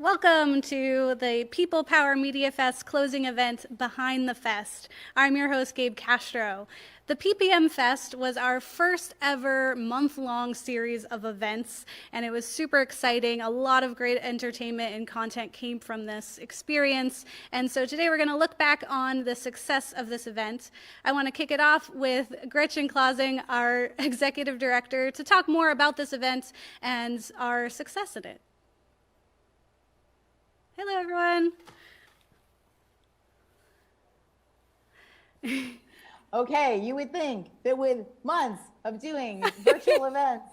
Welcome to the People Power Media Fest closing event, Behind the Fest. I'm your host, Gabe Castro. The PPM Fest was our first ever month-long series of events, and it was super exciting. A lot of great entertainment and content came from this experience. And so today we're going to look back on the success of this event. I want to kick it off with Gretchen Clausing, our executive director, to talk more about this event and our success in it. Hello, everyone. Okay, you would think that with months of doing virtual events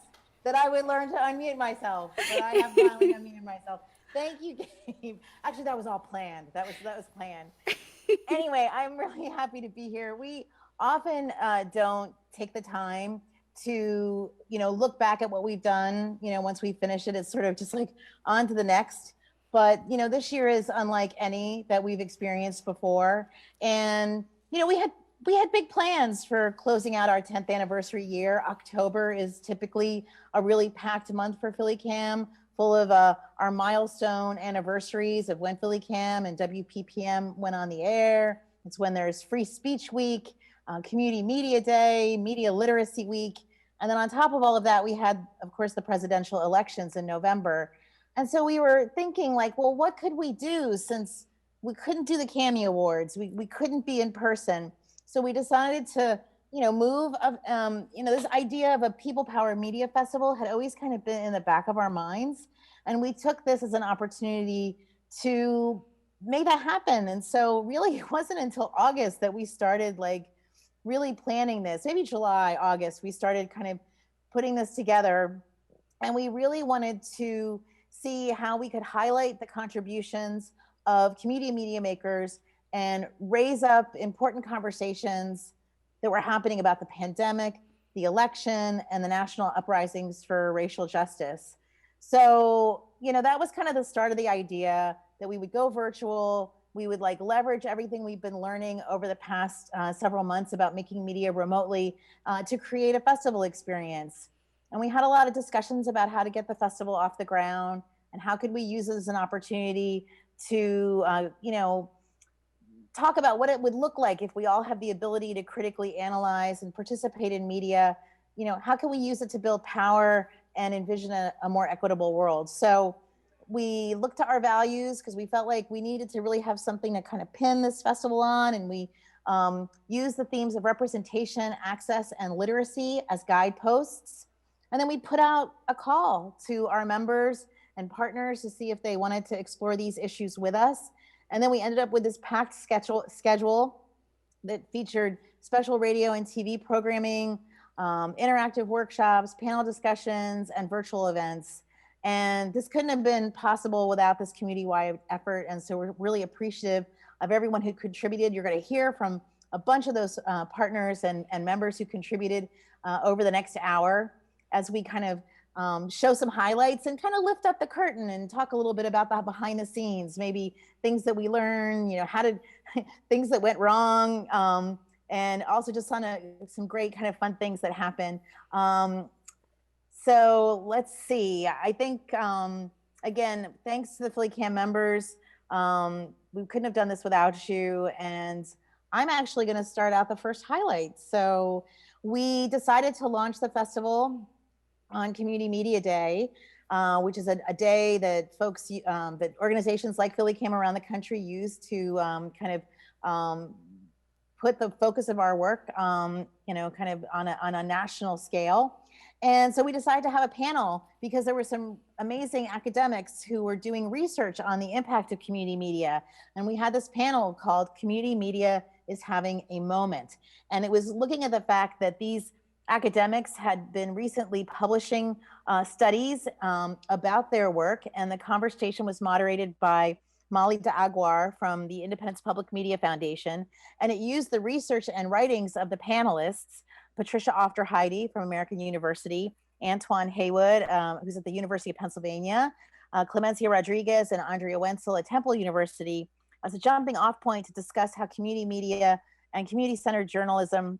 that I would learn to unmute myself, but I have finally unmuted myself. Thank you, Gabe. Actually, that was all planned. That was planned. Anyway, I'm really happy to be here. We often don't take the time to, look back at what we've done. Once we finish it, it's sort of just like on to the next. But, this year is unlike any that we've experienced before. And, we had big plans for closing out our 10th anniversary year. October is typically a really packed month for PhillyCam, full of our milestone anniversaries of when PhillyCam and WPPM went on the air. It's when there's Free Speech Week, Community Media Day, Media Literacy Week. And then on top of all of that, we had, of course, the presidential elections in November. And so we were thinking like, well, what could we do since we couldn't do the Cammy Awards? We couldn't be in person. So we decided to, move, this idea of a People Power Media Festival had always kind of been in the back of our minds. And we took this as an opportunity to make that happen. And so really it wasn't until August that we started like really planning this. Maybe July, August, we started kind of putting this together. And we really wanted to see how we could highlight the contributions of community media makers and raise up important conversations that were happening about the pandemic, the election, and the national uprisings for racial justice. So, that was kind of the start of the idea that we would go virtual. We would leverage everything we've been learning over the past several months about making media remotely to create a festival experience. And we had a lot of discussions about how to get the festival off the ground and how could we use it as an opportunity to, talk about what it would look like if we all have the ability to critically analyze and participate in media. How can we use it to build power and envision a more equitable world? So we looked to our values because we felt like we needed to really have something to kind of pin this festival on. And we used the themes of representation, access, and literacy as guideposts. And then we put out a call to our members and partners to see if they wanted to explore these issues with us. And then we ended up with this packed schedule that featured special radio and TV programming, interactive workshops, panel discussions, and virtual events. And this couldn't have been possible without this community-wide effort. And so we're really appreciative of everyone who contributed. You're going to hear from a bunch of those partners and members who contributed over the next hour as we kind of show some highlights and kind of lift up the curtain and talk a little bit about the behind the scenes, maybe things that we learned, things that went wrong, and also just some great kind of fun things that happened. So let's see. I think, again, thanks to the PhillyCam members. We couldn't have done this without you. And I'm actually going to start out the first highlight. So we decided to launch the festival on Community Media Day, which is a day that that organizations like PhillyCam around the country use to put the focus of our work, kind of on a national scale. And so we decided to have a panel because there were some amazing academics who were doing research on the impact of community media. And we had this panel called Community Media is Having a Moment. And it was looking at the fact that these academics had been recently publishing studies about their work, and the conversation was moderated by Molly de Aguar from the Independence Public Media Foundation, and it used the research and writings of the panelists, Patricia Ofter-Heide from American University, Antoine Haywood, who's at the University of Pennsylvania, Clemencia Rodriguez and Andrea Wenzel at Temple University, as a jumping off point to discuss how community media and community-centered journalism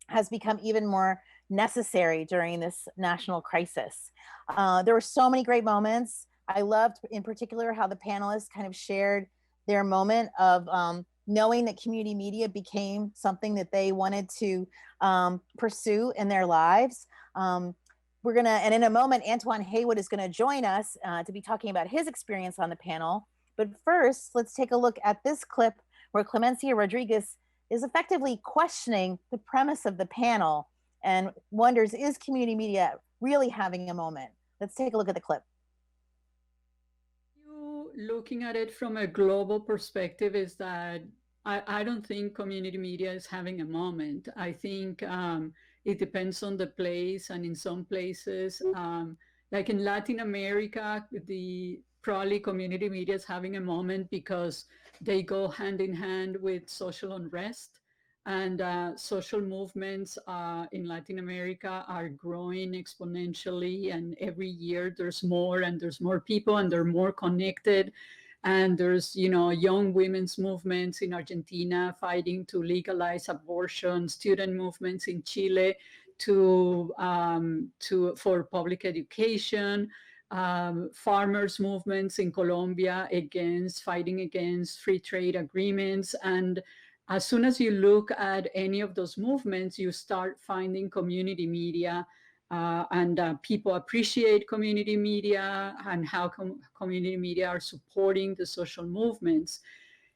has become even more necessary during this national crisis. There were so many great moments. I loved in particular how the panelists kind of shared their moment of knowing that community media became something that they wanted to pursue in their lives. We're gonna, and in a moment, Antoine Haywood is gonna join us to be talking about his experience on the panel. But first, let's take a look at this clip where Clemencia Rodriguez is effectively questioning the premise of the panel and wonders, is community media really having a moment? Let's take a look at the clip. You looking at it from a global perspective is that I don't think community media is having a moment. I think it depends on the place, and in some places, like in Latin America, the probably community media is having a moment because they go hand in hand with social unrest. And social movements in Latin America are growing exponentially, and every year there's more and there's more people and they're more connected. And there's, you know, young women's movements in Argentina fighting to legalize abortion, student movements in Chile to for public education, farmers movements in Colombia against fighting against free trade agreements. And as soon as you look at any of those movements, you start finding community media, and people appreciate community media and how community media are supporting the social movements.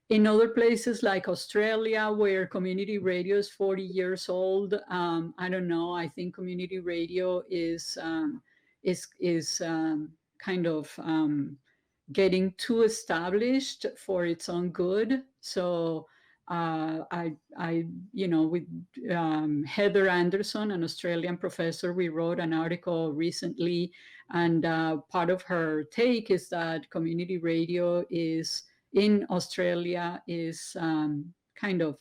In other places like Australia, where community radio is 40 years old, I don't know. I think community radio is kind of getting too established for its own good. So you know, with Heather Anderson, an Australian professor, we wrote an article recently, and part of her take is that community radio is in Australia is kind of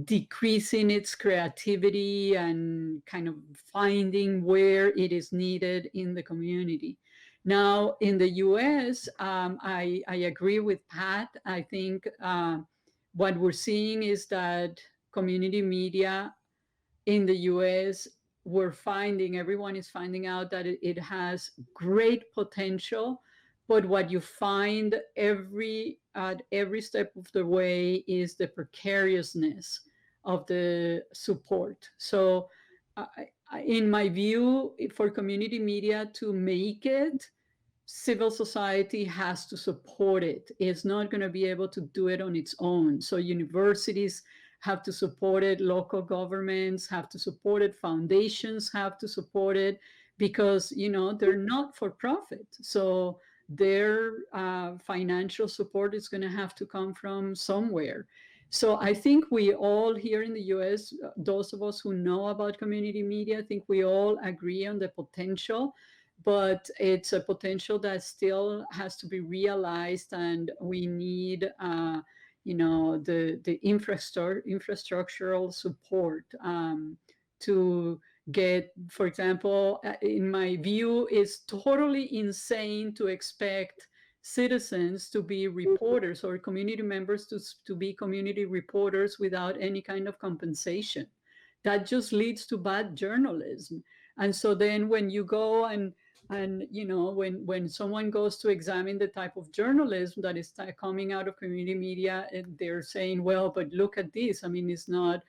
decreasing its creativity and kind of finding where it is needed in the community. Now, in the US, I agree with Pat. I think what we're seeing is that community media in the US, everyone is finding out that it has great potential. But what you find at every step of the way is the precariousness of the support. So, in my view, for community media to make it, civil society has to support it. It's not going to be able to do it on its own. So universities have to support it, local governments have to support it, foundations have to support it, because, you know, they're not for profit. So their financial support is going to have to come from somewhere. So I think we all here in the US, those of us who know about community media, I think we all agree on the potential, but it's a potential that still has to be realized, and we need you know, the infrastructural support to get, for example, in my view, it's totally insane to expect citizens to be reporters or community members to be community reporters without any kind of compensation. That just leads to bad journalism. And so then when you go and you know, when someone goes to examine the type of journalism that is coming out of community media, and they're saying, well, but look at this. I mean, it's not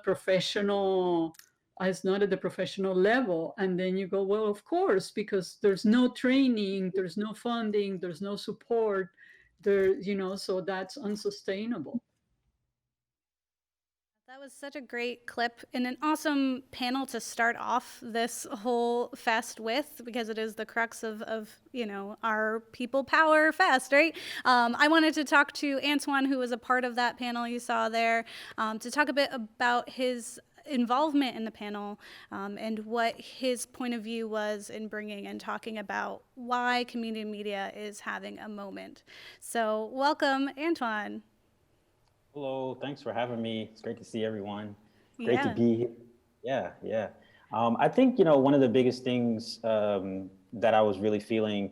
professional. It's not at the professional level. And then you go, well, of course, because there's no training, there's no funding, there's no support there, you know, so that's unsustainable. That was such a great clip and an awesome panel to start off this whole fest with, because it is the crux of you know, our People Power Fest, right? I wanted to talk to Antoine, who was a part of that panel you saw there, to talk a bit about his involvement in the panel, and what his point of view was in bringing and talking about why community media is having a moment. So welcome, Antoine. Hello, thanks for having me. It's great to see everyone. Great to Yeah. be here. Yeah. I think, you know, one of the biggest things that I was really feeling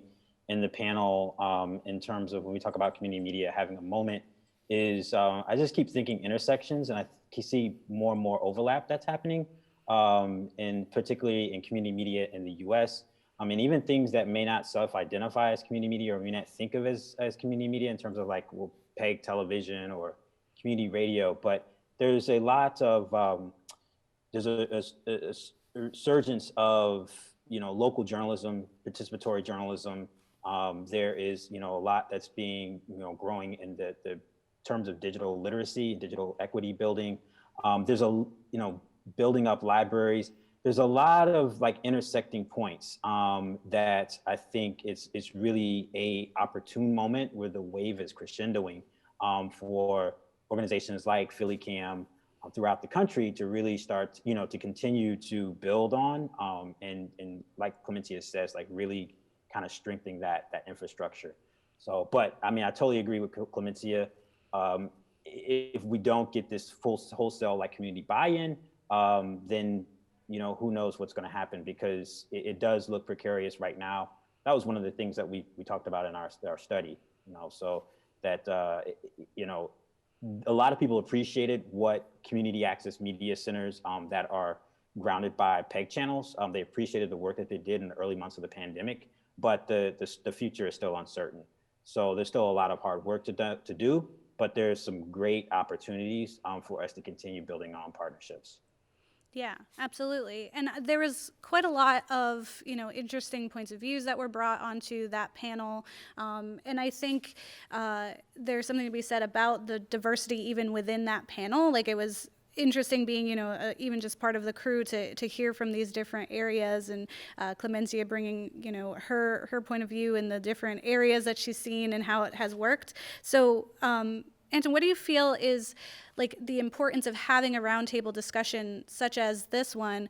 in the panel in terms of when we talk about community media having a moment is I just keep thinking intersections, and I see more and more overlap that's happening, and particularly in community media in the US. I mean, even things that may not self-identify as community media or may not think of as community media in terms of like, well, PEG television or community radio, but there's a lot of, there's a resurgence of, local journalism, participatory journalism. There is, a lot that's being, growing in the terms of digital literacy, digital equity building. There's building up libraries. There's a lot of like intersecting points that I think it's really a opportune moment where the wave is crescendoing for organizations like Philly Cam throughout the country to really start, to continue to build on and like Clemencia says, like really kind of strengthening that infrastructure. So, but I mean, I totally agree with Clemencia. If we don't get this full wholesale like community buy-in, then who knows what's going to happen, because it does look precarious right now. That was one of the things that we talked about in our study. So that a lot of people appreciated what community access media centers that are grounded by PEG channels. They appreciated the work that they did in the early months of the pandemic, but the future is still uncertain. So there's still a lot of hard work to do, but there's some great opportunities for us to continue building on partnerships. Yeah, absolutely. And there was quite a lot of, interesting points of views that were brought onto that panel. And I think there's something to be said about the diversity even within that panel. Like, it was interesting being, even just part of the crew to hear from these different areas, and Clemencia bringing, her point of view in the different areas that she's seen and how it has worked. So, Anton, what do you feel is like the importance of having a roundtable discussion such as this one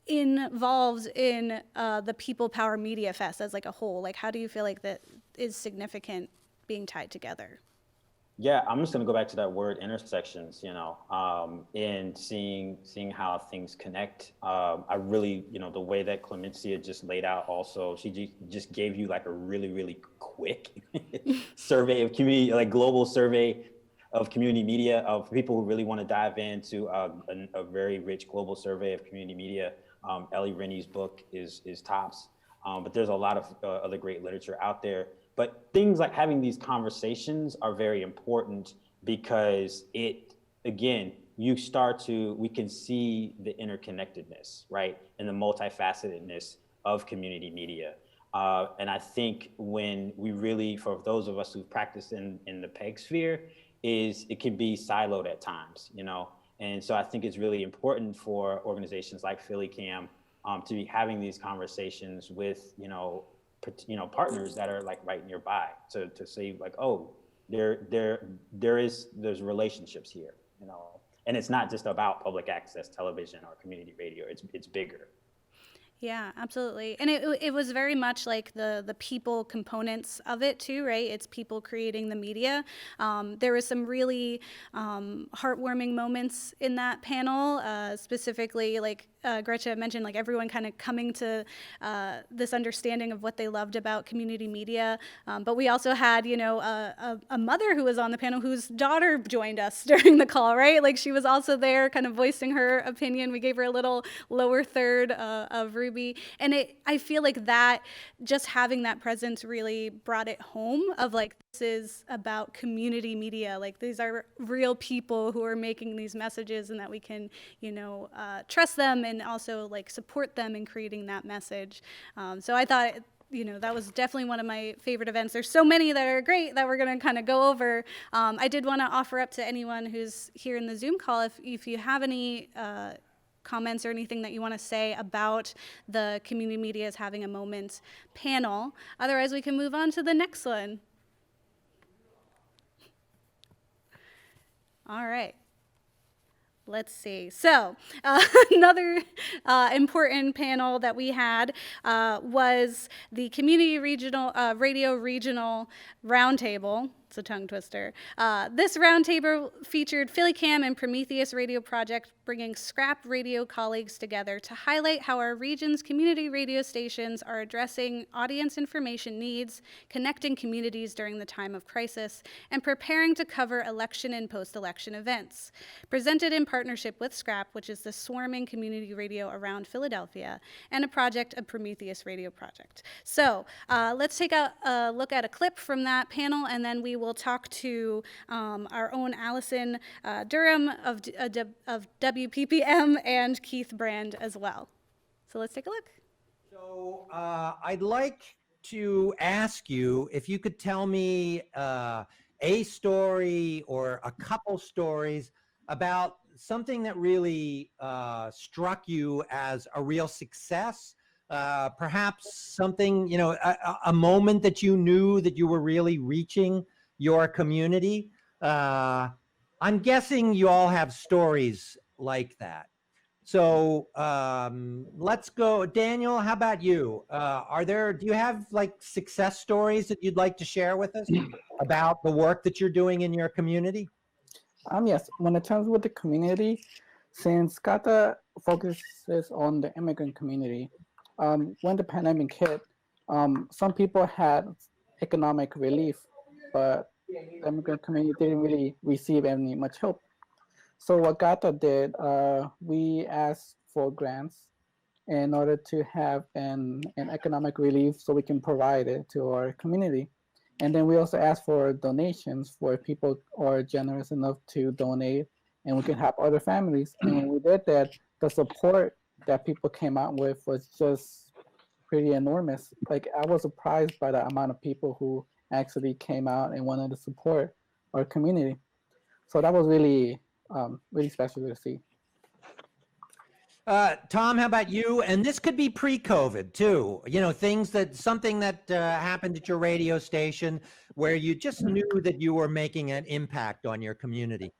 involved in the People Power Media Fest as like a whole? Like, how do you feel like that is significant being tied together? Yeah, I'm just gonna go back to that word intersections, and seeing how things connect. I really, the way that Clemencia just laid out also, she just gave you like a really, really quick survey of community, like global survey of community media, of people who really want to dive into a very rich global survey of community media. Ellie Rennie's book is tops, but there's a lot of other great literature out there. But things like having these conversations are very important, because we can see the interconnectedness, right? And the multifacetedness of community media. And I think when we really, for those of us who've practiced in the PEG sphere, it can be siloed at times, And so I think it's really important for organizations like Philly Cam to be having these conversations with, partners that are like right nearby to say like, oh, there's relationships here, and it's not just about public access television or community radio. It's bigger. Yeah, absolutely. And it was very much like the people components of it too, right? It's people creating the media. There was some really heartwarming moments in that panel, specifically like Gretchen mentioned, like everyone kind of coming to this understanding of what they loved about community media. But we also had, a mother who was on the panel whose daughter joined us during the call, right? Like, she was also there kind of voicing her opinion. We gave her a little lower third of Ruby. And I feel like that, just having that presence really brought it home of like, this is about community media. Like, these are real people who are making these messages, and that we can, trust them and also like support them in creating that message. So I thought, that was definitely one of my favorite events. There's so many that are great that we're going to kind of go over. I did want to offer up to anyone who's here in the Zoom call, if you have any comments or anything that you want to say about the Community Media is Having a Moment panel. Otherwise, we can move on to the next one. All right. Let's see. So another important panel that we had was the Community Regional Radio Regional Roundtable. It's a tongue twister. This roundtable featured PhillyCam and Prometheus Radio Project, bringing scrap radio colleagues together to highlight how our region's community radio stations are addressing audience information needs, connecting communities during the time of crisis, and preparing to cover election and post-election events. Presented in partnership with Scrap, which is the swarming community radio around Philadelphia, and a project of Prometheus Radio Project. So let's take a look at a clip from that panel, and then we will talk to our own Allison Durham of WPPM and Keith Brand as well. So let's take a look. So I'd like to ask you if you could tell me a story or a couple stories about something that really struck you as a real success. Perhaps something, a moment that you knew that you were really reaching your community. I'm guessing you all have stories like that. So let's go. Daniel, how about you? Do you have like success stories that you'd like to share with us about the work that you're doing in your community? Yes, when it comes with the community, since GATA focuses on the immigrant community, when the pandemic hit, some people had economic relief, but the immigrant community didn't really receive any much help. So what GATA did, we asked for grants in order to have an economic relief so we can provide it to our community. And then we also asked for donations for people who are generous enough to donate, and we can help other families. And when we did that, the support that people came out with was just pretty enormous. Like, I was surprised by the amount of people who actually came out and wanted to support our community. So that was really, really special to see. Tom, how about you? And this could be pre-COVID too. Something that happened at your radio station where you just knew that you were making an impact on your community.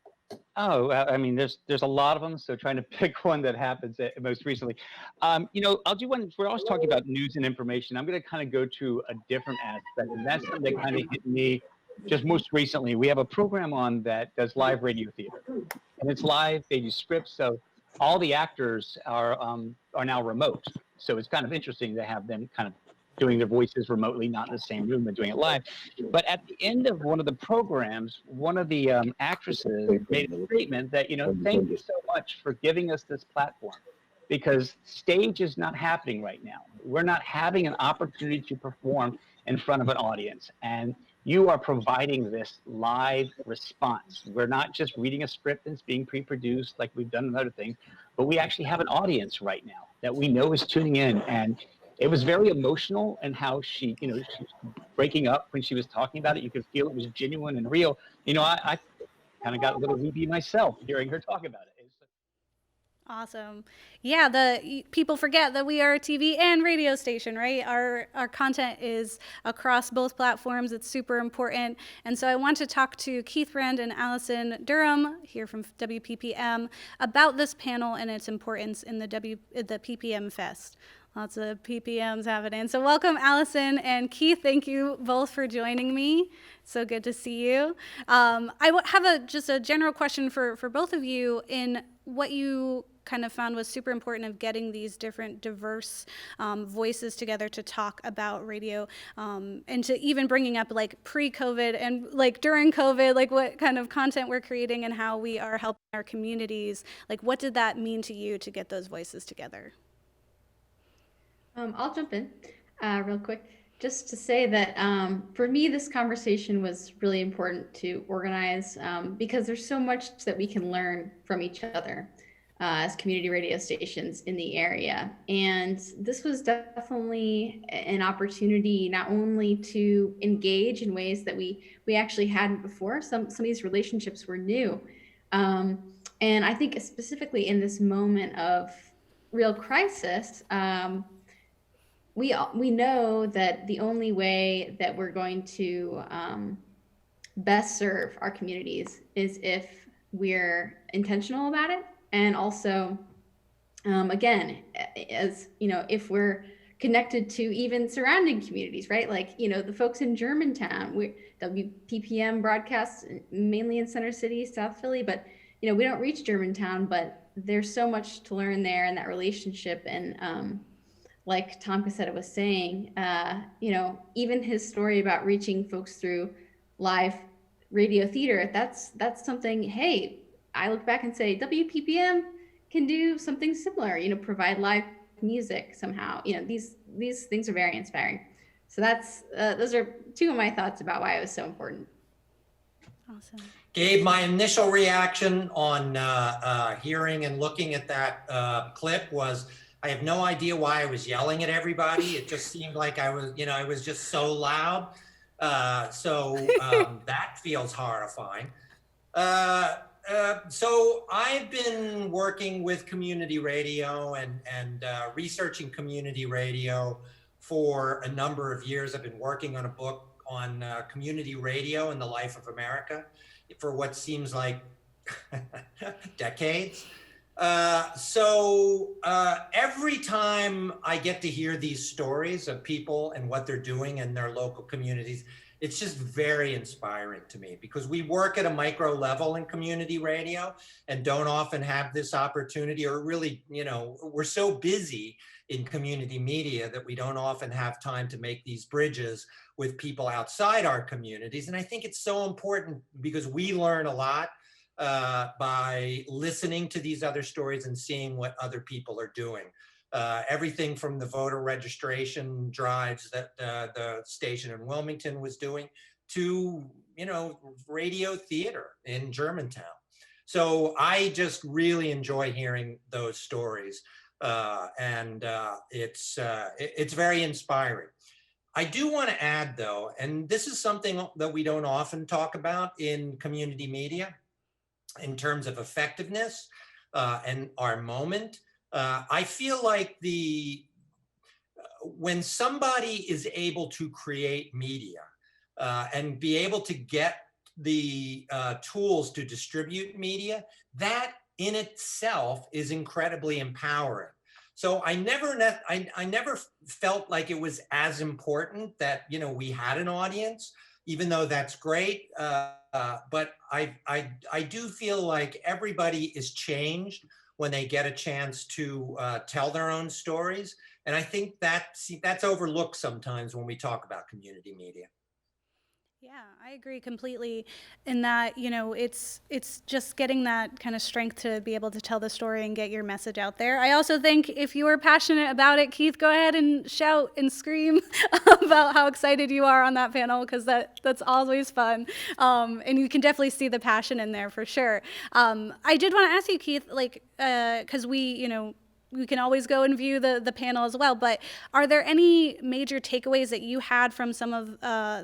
Oh, I mean, there's a lot of them. So trying to pick one that happens most recently. I'll do one. We're always talking about news and information. I'm going to kind of go to a different aspect, and that's something that kind of hit me just most recently. We have a program on that does live radio theater, and it's live. They use scripts, so all the actors are now remote. So it's kind of interesting to have them kind of doing their voices remotely, not in the same room, but doing it live. But at the end of one of the programs, one of the actresses made a statement that, thank you so much for giving us this platform, because stage is not happening right now. We're not having an opportunity to perform in front of an audience. And you are providing this live response. We're not just reading a script that's being pre-produced like we've done in other things, but we actually have an audience right now that we know is tuning in. And it was very emotional, and how she, she was breaking up when she was talking about it. You could feel it was genuine and real. I kind of got a little weepy myself hearing her talk about it. Awesome. Yeah, people forget that we are a TV and radio station, right? Our content is across both platforms. It's super important. And so I want to talk to Keith Brand and Allison Durham here from WPPM about this panel and its importance in the PPM Fest. Lots of PPMs happening. So welcome, Allison and Keith. Thank you both for joining me. So good to see you. I have just a general question for both of you in what you kind of found was super important of getting these different diverse voices together to talk about radio, and to even bringing up like pre-COVID and like during COVID, like what kind of content we're creating and how we are helping our communities. Like, what did that mean to you to get those voices together? I'll jump in real quick, just to say that for me, this conversation was really important to organize because there's so much that we can learn from each other as community radio stations in the area. And this was definitely an opportunity not only to engage in ways that we actually hadn't before. Some of these relationships were new. And I think specifically in this moment of real crisis, we know that the only way that we're going to best serve our communities is if we're intentional about it. And also, again, as if we're connected to even surrounding communities, right? Like, the folks in Germantown, WPPM broadcasts mainly in Center City, South Philly, but you know, we don't reach Germantown, but there's so much to learn there in that relationship. And like Tom Cassetta was saying, you know, even his story about reaching folks through live radio theater, that's something, hey, I look back and say WPPM can do something similar, you know, provide live music somehow. You know, these things are very inspiring. So that's those are two of my thoughts about why it was so important. Awesome. Gabe, my initial reaction on hearing and looking at that clip was, I have no idea why I was yelling at everybody. It just seemed like I was, you know, it was just so loud. That feels horrifying. So I've been working with community radio and researching community radio for a number of years. I've been working on a book on community radio and the life of America for what seems like decades. Every time I get to hear these stories of people and what they're doing in their local communities, it's just very inspiring to me, because we work at a micro level in community radio and don't often have this opportunity, or really, you know, we're so busy in community media that we don't often have time to make these bridges with people outside our communities. And I think it's so important because we learn a lot by listening to these other stories and seeing what other people are doing. Everything from the voter registration drives that the station in Wilmington was doing to, you know, radio theater in Germantown. So I just really enjoy hearing those stories, and it's very inspiring. I do want to add, though, and this is something that we don't often talk about in community media in terms of effectiveness and our moment. I feel like when somebody is able to create media and be able to get the tools to distribute media, that in itself is incredibly empowering. So I never felt like it was as important that, you know, we had an audience, even though that's great. But I do feel like everybody is changed when they get a chance to tell their own stories. And I think that's overlooked sometimes when we talk about community media. Yeah, I agree completely in that, you know, it's just getting that kind of strength to be able to tell the story and get your message out there. I also think if you are passionate about it, Keith, go ahead and shout and scream about how excited you are on that panel, because that's always fun. And you can definitely see the passion in there for sure. I did want to ask you, Keith, like, because we can always go and view the panel as well, but are there any major takeaways that you had from some of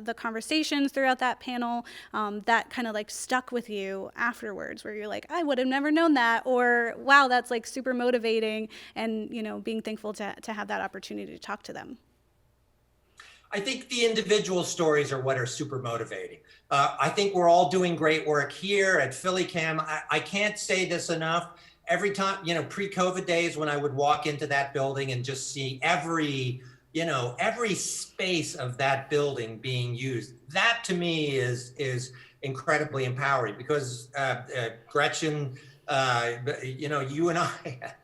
the conversations throughout that panel that kind of like stuck with you afterwards, where you're like, I would have never known that, or wow, that's like super motivating, and, you know, being thankful to have that opportunity to talk to them? I think the individual stories are what are super motivating. I think we're all doing great work here at PhillyCam. I can't say this enough. Every time, you know, pre-COVID days when I would walk into that building and just see every space of that building being used, that to me is incredibly empowering, because Gretchen, you know, you and I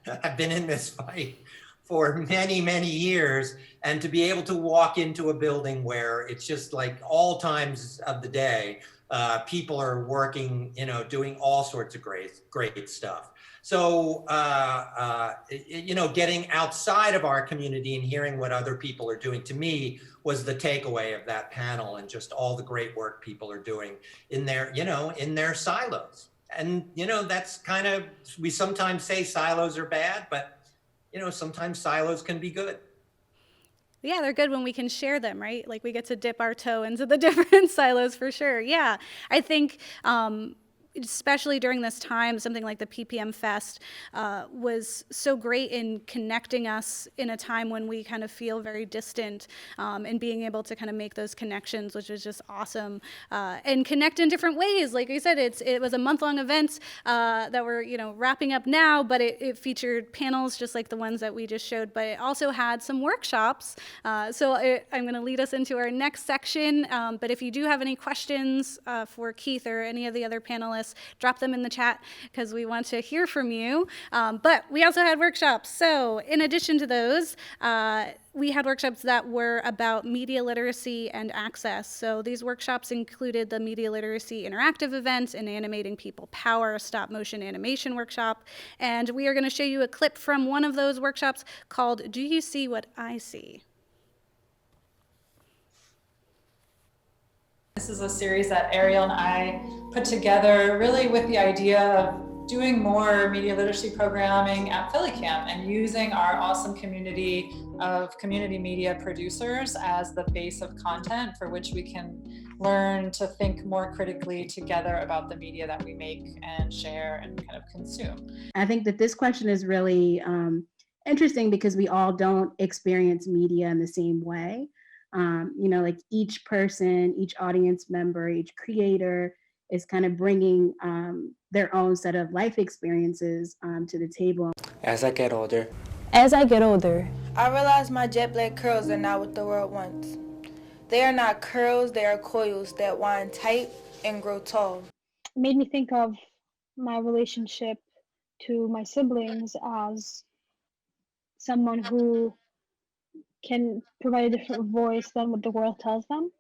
have been in this fight for many, many years, and to be able to walk into a building where it's just like all times of the day, people are working, you know, doing all sorts of great stuff. So, you know, getting outside of our community and hearing what other people are doing, to me, was the takeaway of that panel, and just all the great work people are doing in their, you know, in their silos. And, you know, that's kind of, we sometimes say silos are bad, but, you know, sometimes silos can be good. Yeah, they're good when we can share them, right? Like we get to dip our toe into the different silos for sure. Yeah, I think, especially during this time, something like the PPM Fest was so great in connecting us in a time when we kind of feel very distant, and being able to kind of make those connections, which was just awesome, and connect in different ways. Like I said, it was a month-long event that we're wrapping up now, but it featured panels just like the ones that we just showed, but it also had some workshops. So I'm going to lead us into our next section, but if you do have any questions for Keith or any of the other panelists, drop them in the chat because we want to hear from you. But we also had workshops. So in addition to those, we had workshops that were about media literacy and access. So these workshops included the media literacy interactive event, an animating people power stop motion animation workshop. And we are going to show you a clip from one of those workshops called Do You See What I See? This is a series that Ariel and I put together really with the idea of doing more media literacy programming at PhillyCamp and using our awesome community of community media producers as the base of content for which we can learn to think more critically together about the media that we make and share and kind of consume. I think that this question is really interesting because we all don't experience media in the same way. Like each person, each audience member, each creator is kind of bringing their own set of life experiences to the table. As I get older, I realize my jet black curls are not what the world wants. They are not curls, they are coils that wind tight and grow tall. It made me think of my relationship to my siblings as someone who can provide a different voice than what the world tells them.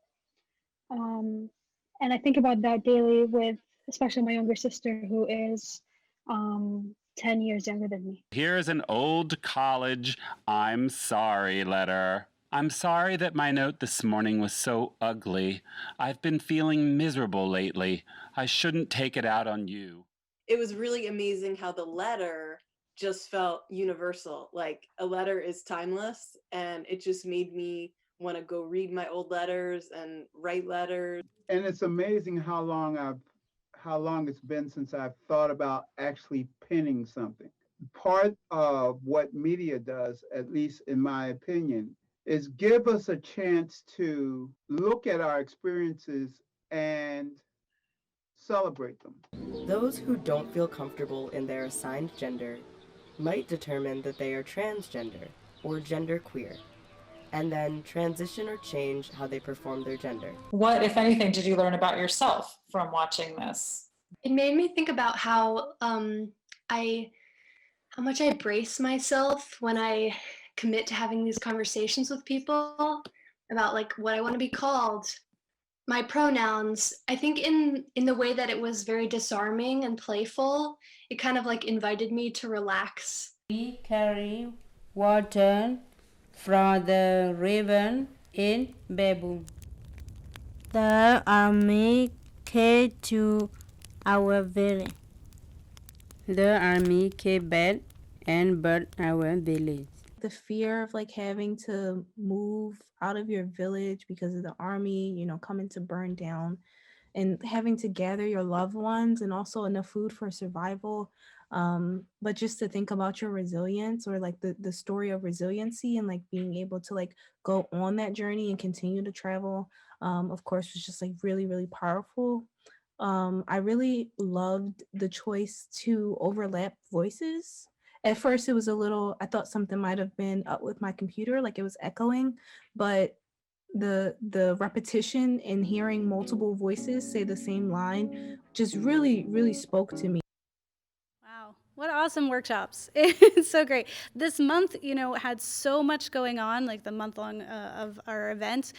And I think about that daily with especially my younger sister who is 10 years younger than me. Here's an old college I'm sorry letter. I'm sorry that my note this morning was so ugly. I've been feeling miserable lately. I shouldn't take it out on you. It was really amazing how the letter just felt universal. Like a letter is timeless, and it just made me want to go read my old letters and write letters. And it's amazing how long it's been since I've thought about actually penning something. Part of what media does, at least in my opinion, is give us a chance to look at our experiences and celebrate them. those who don't feel comfortable in their assigned gender might determine that they are transgender or genderqueer, and then transition or change how they perform their gender. What, if anything, did you learn about yourself from watching this? It made me think about how much I brace myself when I commit to having these conversations with people about like what I want to be called, my pronouns. I think in the way that it was very disarming and playful, it kind of like invited me to relax. We carry water from the river in Babu. The army came to our village. The army came back and burned our village. The fear of like having to move out of your village because of the army, coming to burn down, and having to gather your loved ones and also enough food for survival. But just to think about your resilience, or like the story of resiliency, and like being able to like go on that journey and continue to travel, of course, was just like really, really powerful. I really loved the choice to overlap voices. At first it was I thought something might have been up with my computer, like it was echoing, but the repetition and hearing multiple voices say the same line just really, really spoke to me. What awesome workshops. It's so great. This month, had so much going on, like the month long of our event,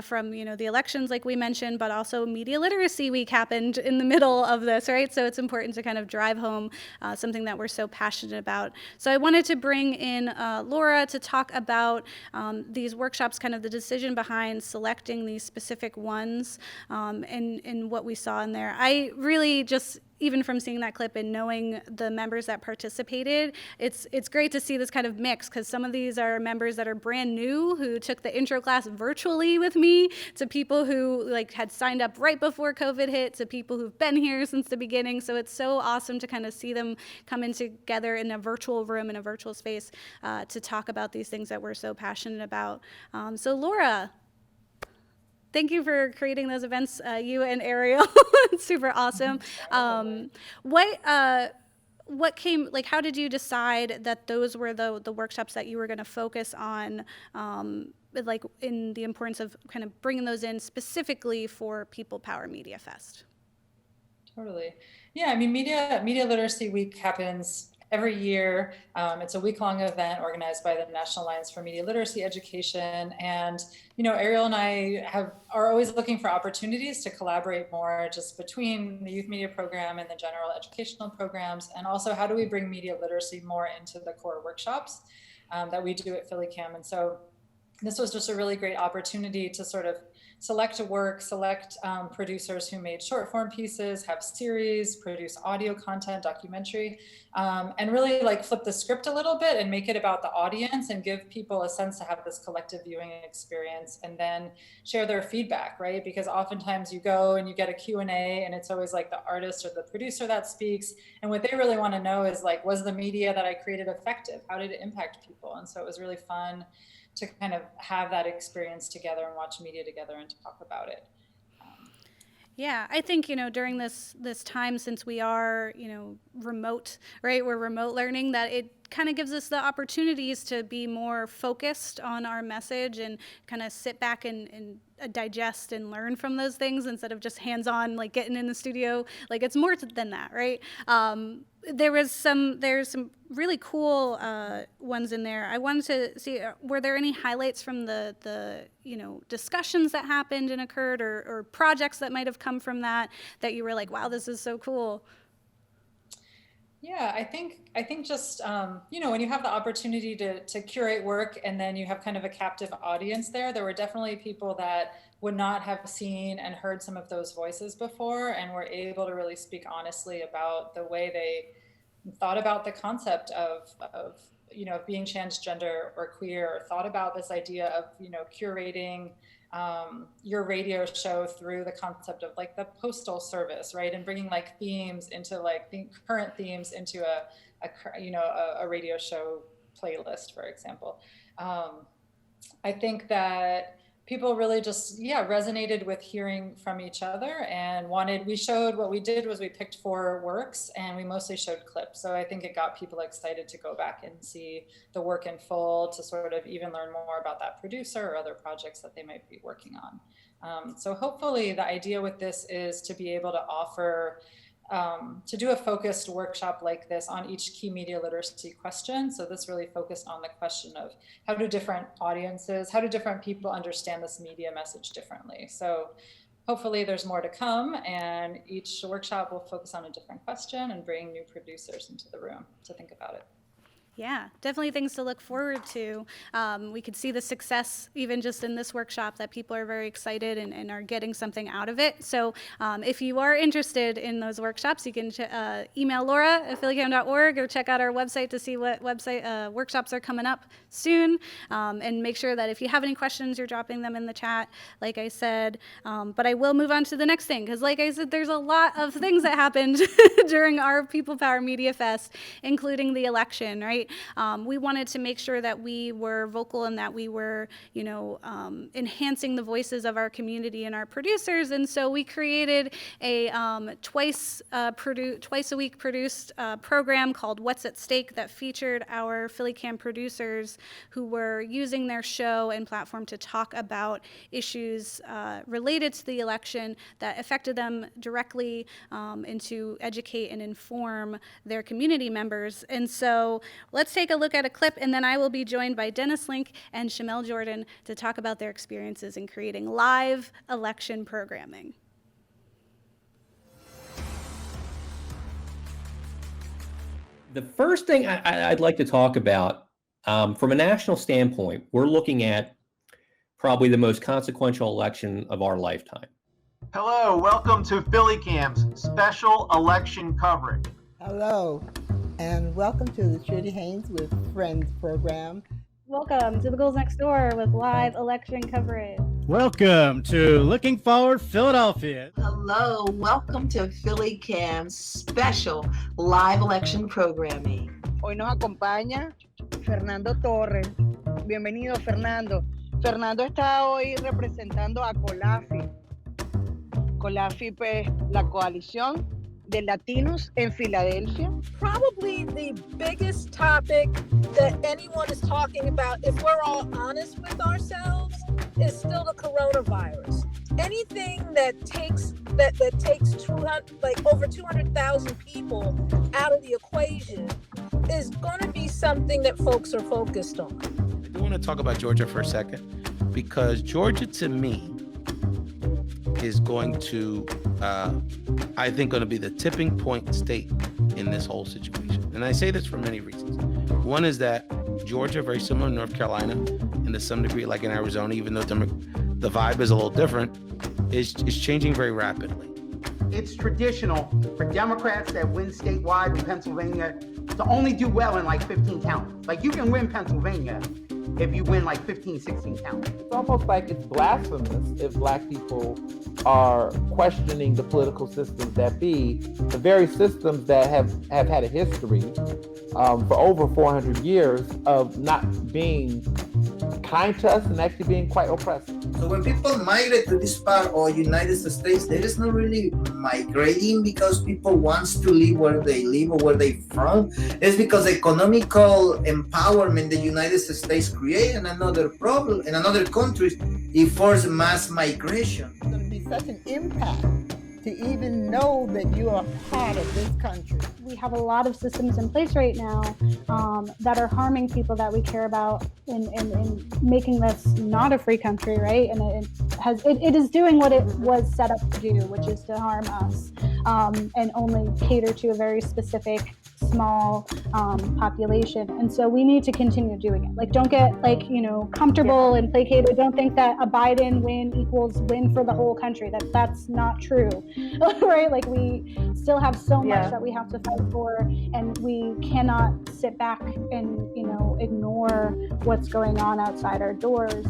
from, the elections, like we mentioned, but also Media Literacy Week happened in the middle of this, right? So it's important to kind of drive home something that we're so passionate about. So I wanted to bring in Laura to talk about these workshops, kind of the decision behind selecting these specific ones, and what we saw in there. I really just, even from seeing that clip and knowing the members that participated, it's great to see this kind of mix, because some of these are members that are brand new who took the intro class virtually with me, to people who like had signed up right before COVID hit, to people who've been here since the beginning. So it's so awesome to kind of see them come in together in a virtual room, in a virtual space, to talk about these things that we're so passionate about. So Laura, thank you for creating those events, you and Ariel. It's super awesome. What came, like, how did you decide that those were the workshops that you were going to focus on, like in the importance of kind of bringing those in specifically for People Power Media Fest? Totally. Yeah, I mean, Media Literacy Week happens every year. It's a week-long event organized by the National Alliance for Media Literacy Education. And, you know, Ariel and I are always looking for opportunities to collaborate more just between the youth media program and the general educational programs. And also, how do we bring media literacy more into the core workshops that we do at PhillyCam? And so this was just a really great opportunity to sort of select producers who made short form pieces, have series, produce audio content, documentary, and really like flip the script a little bit and make it about the audience and give people a sense to have this collective viewing experience, and then share their feedback, right? Because oftentimes you go and you get a Q&A and it's always like the artist or the producer that speaks. And what they really want to know is like, was the media that I created effective? How did it impact people? And so it was really fun to kind of have that experience together and watch media together and to talk about it. Yeah, I think, you know, during this time, since we are, you know, remote, right? We're remote learning, that it kind of gives us the opportunities to be more focused on our message and kind of sit back and digest and learn from those things instead of just hands-on, like getting in the studio. Like, it's more than that, right? There's some really cool ones in there. I wanted to see, were there any highlights from the you know, discussions that happened and occurred, or projects that might have come from that you were like, wow, this is so cool? Yeah, I think just, you know, when you have the opportunity to curate work and then you have kind of a captive audience there were definitely people that would not have seen and heard some of those voices before, and were able to really speak honestly about the way they thought about the concept of you know, being transgender or queer, or thought about this idea of, you know, curating your radio show through the concept of like the postal service, right? And bringing like themes into like the current themes into a radio show playlist, for example. I think that people really just, resonated with hearing from each other and what we did was we picked 4 works and we mostly showed clips. So I think it got people excited to go back and see the work in full, to sort of even learn more about that producer or other projects that they might be working on. So hopefully the idea with this is to be able to offer to do a focused workshop like this on each key media literacy question. So this really focused on the question of how do different people understand this media message differently. So hopefully there's more to come, and each workshop will focus on a different question and bring new producers into the room to think about it. Yeah, definitely things to look forward to. We could see the success even just in this workshop, that people are very excited and are getting something out of it. So if you are interested in those workshops, you can email Laura at phillycam.org or check out our website to see what workshops are coming up soon. And make sure that if you have any questions, you're dropping them in the chat, like I said. But I will move on to the next thing, because like I said, there's a lot of things that happened during our People Power Media Fest, including the election, right? We wanted to make sure that we were vocal and that we were, you know, enhancing the voices of our community and our producers. And so we created a twice a week produced program called What's at Stake, that featured our PhillyCam producers who were using their show and platform to talk about issues related to the election that affected them directly, and to educate and inform their community members. And so let's take a look at a clip, and then I will be joined by Dennis Link and Shamel Jordan to talk about their experiences in creating live election programming. The first thing I'd like to talk about, from a national standpoint, we're looking at probably the most consequential election of our lifetime. Hello, welcome to Philly Cam's special election coverage. Hello, and welcome to the Trudy Haynes with Friends program. Welcome to the Girls Next Door with live election coverage. Welcome to Looking Forward Philadelphia. Hello, welcome to Philly Cam's special live election programming. Hoy nos acompaña Fernando Torres. Bienvenido, Fernando. Fernando está hoy representando a COLAFI. COLAFI, pues, la coalición de latinos en Filadelfia. Probably the biggest topic that anyone is talking about, if we're all honest with ourselves, is still the coronavirus. Anything that takes over 200,000 people out of the equation is going to be something that folks are focused on. I do want to talk about Georgia for a second, because Georgia, to me, is going to, I think, going to be the tipping point state in this whole situation. And I say this for many reasons. One is that Georgia, very similar to North Carolina, and to some degree like in Arizona, even though the vibe is a little different, is changing very rapidly. It's traditional for Democrats that win statewide in Pennsylvania to only do well in like 15 counties. Like, you can win Pennsylvania if you win like 15, 16 counties. It's almost like it's blasphemous if Black people are questioning the political systems that be, the very systems that have had a history for over 400 years of not being kind to us and actually being quite oppressive. So when people migrate to this part of United States, there is not really migrating because people wants to live where they live or where they from. It's because economical empowerment the United States create and another problem in another countries, it forces mass migration. It's going to be such an impact to even know that you are part of this country. We have a lot of systems in place right now that are harming people that we care about in making this not a free country, right? And it is doing what it was set up to do, which is to harm us and only cater to a very specific small population. And so we need to continue doing it. Like, don't get comfortable and placated. Don't think that a Biden win equals win for the whole country. That's not true, right? Like, we still have so much that we have to fight for, and we cannot sit back and ignore what's going on outside our doors.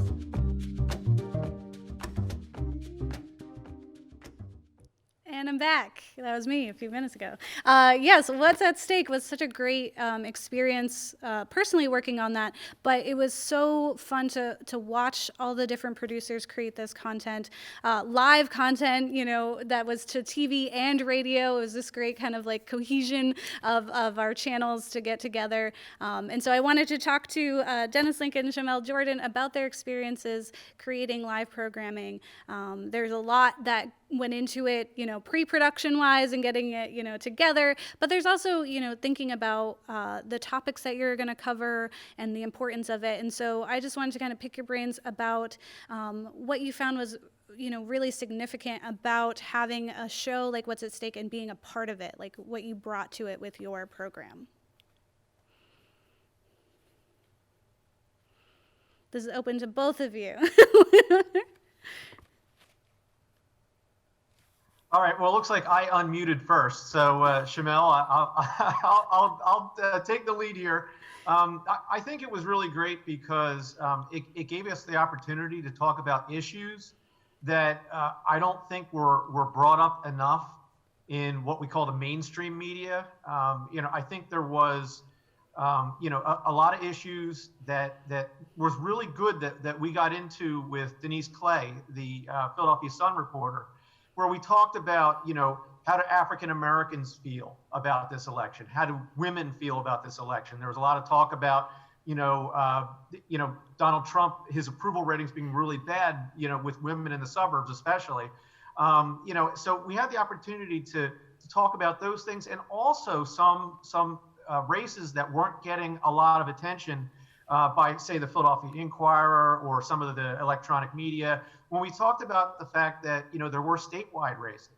And I'm back. That was me a few minutes ago. Yes, What's at Stake was such a great experience personally working on that, but it was so fun to watch all the different producers create this content, live content, that was to TV and radio. It was this great kind of like cohesion of our channels to get together. And so I wanted to talk to Dennis Lincoln and Shamel Jordan about their experiences creating live programming. There's a lot that went into it, pre-production wise and getting it, together. But there's also, thinking about the topics that you're going to cover and the importance of it. And so I just wanted to kind of pick your brains about what you found was, really significant about having a show like What's at Stake and being a part of it, like what you brought to it with your program. This is open to both of you. All right. Well, it looks like I unmuted first. So, Shamel, I'll take the lead here. I think it was really great because it gave us the opportunity to talk about issues that I don't think were brought up enough in what we call the mainstream media. I think there was, a lot of issues that was really good that we got into with Denise Clay, the Philadelphia Sun reporter, where we talked about, how do African Americans feel about this election? How do women feel about this election? There was a lot of talk about, Donald Trump, his approval ratings being really bad, with women in the suburbs, especially. So we had the opportunity to talk about those things, and also some races that weren't getting a lot of attention by, say, the Philadelphia Inquirer or some of the electronic media. When we talked about the fact that, there were statewide races,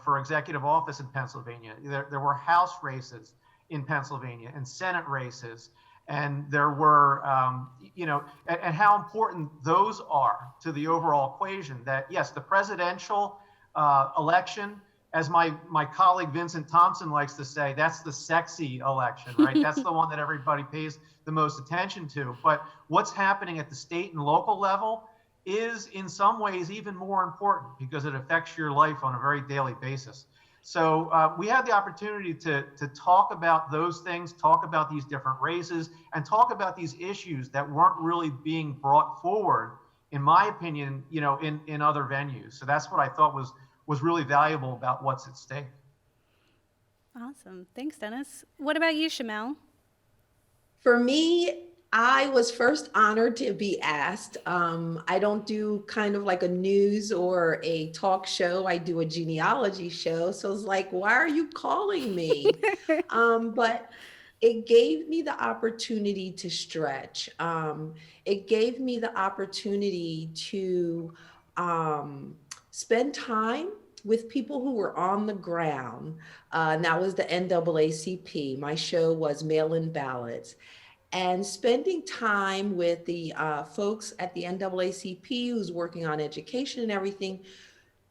for executive office in Pennsylvania, there were House races in Pennsylvania and Senate races, and there were, and how important those are to the overall equation, that yes, the presidential election. As my colleague Vincent Thompson likes to say, that's the sexy election, right? That's the one that everybody pays the most attention to. But what's happening at the state and local level is in some ways even more important because it affects your life on a very daily basis. So we had the opportunity to talk about those things, talk about these different races, and talk about these issues that weren't really being brought forward, in my opinion, you know, in other venues. So that's what I thought was really valuable about what's at stake. Awesome. Thanks, Dennis. What about you, Shamel? For me, I was first honored to be asked. I don't do kind of like a news or a talk show. I do a genealogy show. So it's like, why are you calling me? But it gave me the opportunity to stretch. It gave me the opportunity to spend time with people who were on the ground. And that was the NAACP. My show was mail-in ballots. And spending time with the folks at the NAACP who's working on education and everything,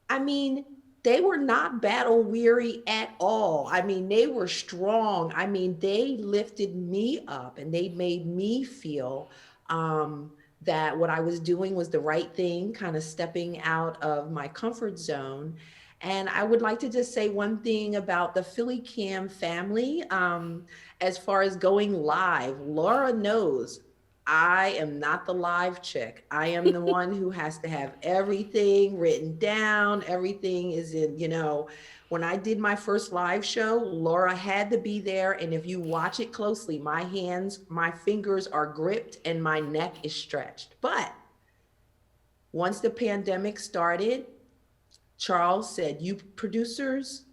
I mean, they were not battle weary at all. I mean, they were strong. I mean, they lifted me up and they made me feel that what I was doing was the right thing, kind of stepping out of my comfort zone. And I would like to just say one thing about the Philly Cam family. As far as going live, Laura knows I am not the live chick. I am the one who has to have everything written down. Everything is in, you know, when I did my first live show, Laura had to be there. And if you watch it closely, my hands, my fingers are gripped and my neck is stretched. But once the pandemic started, Charles said, you producers,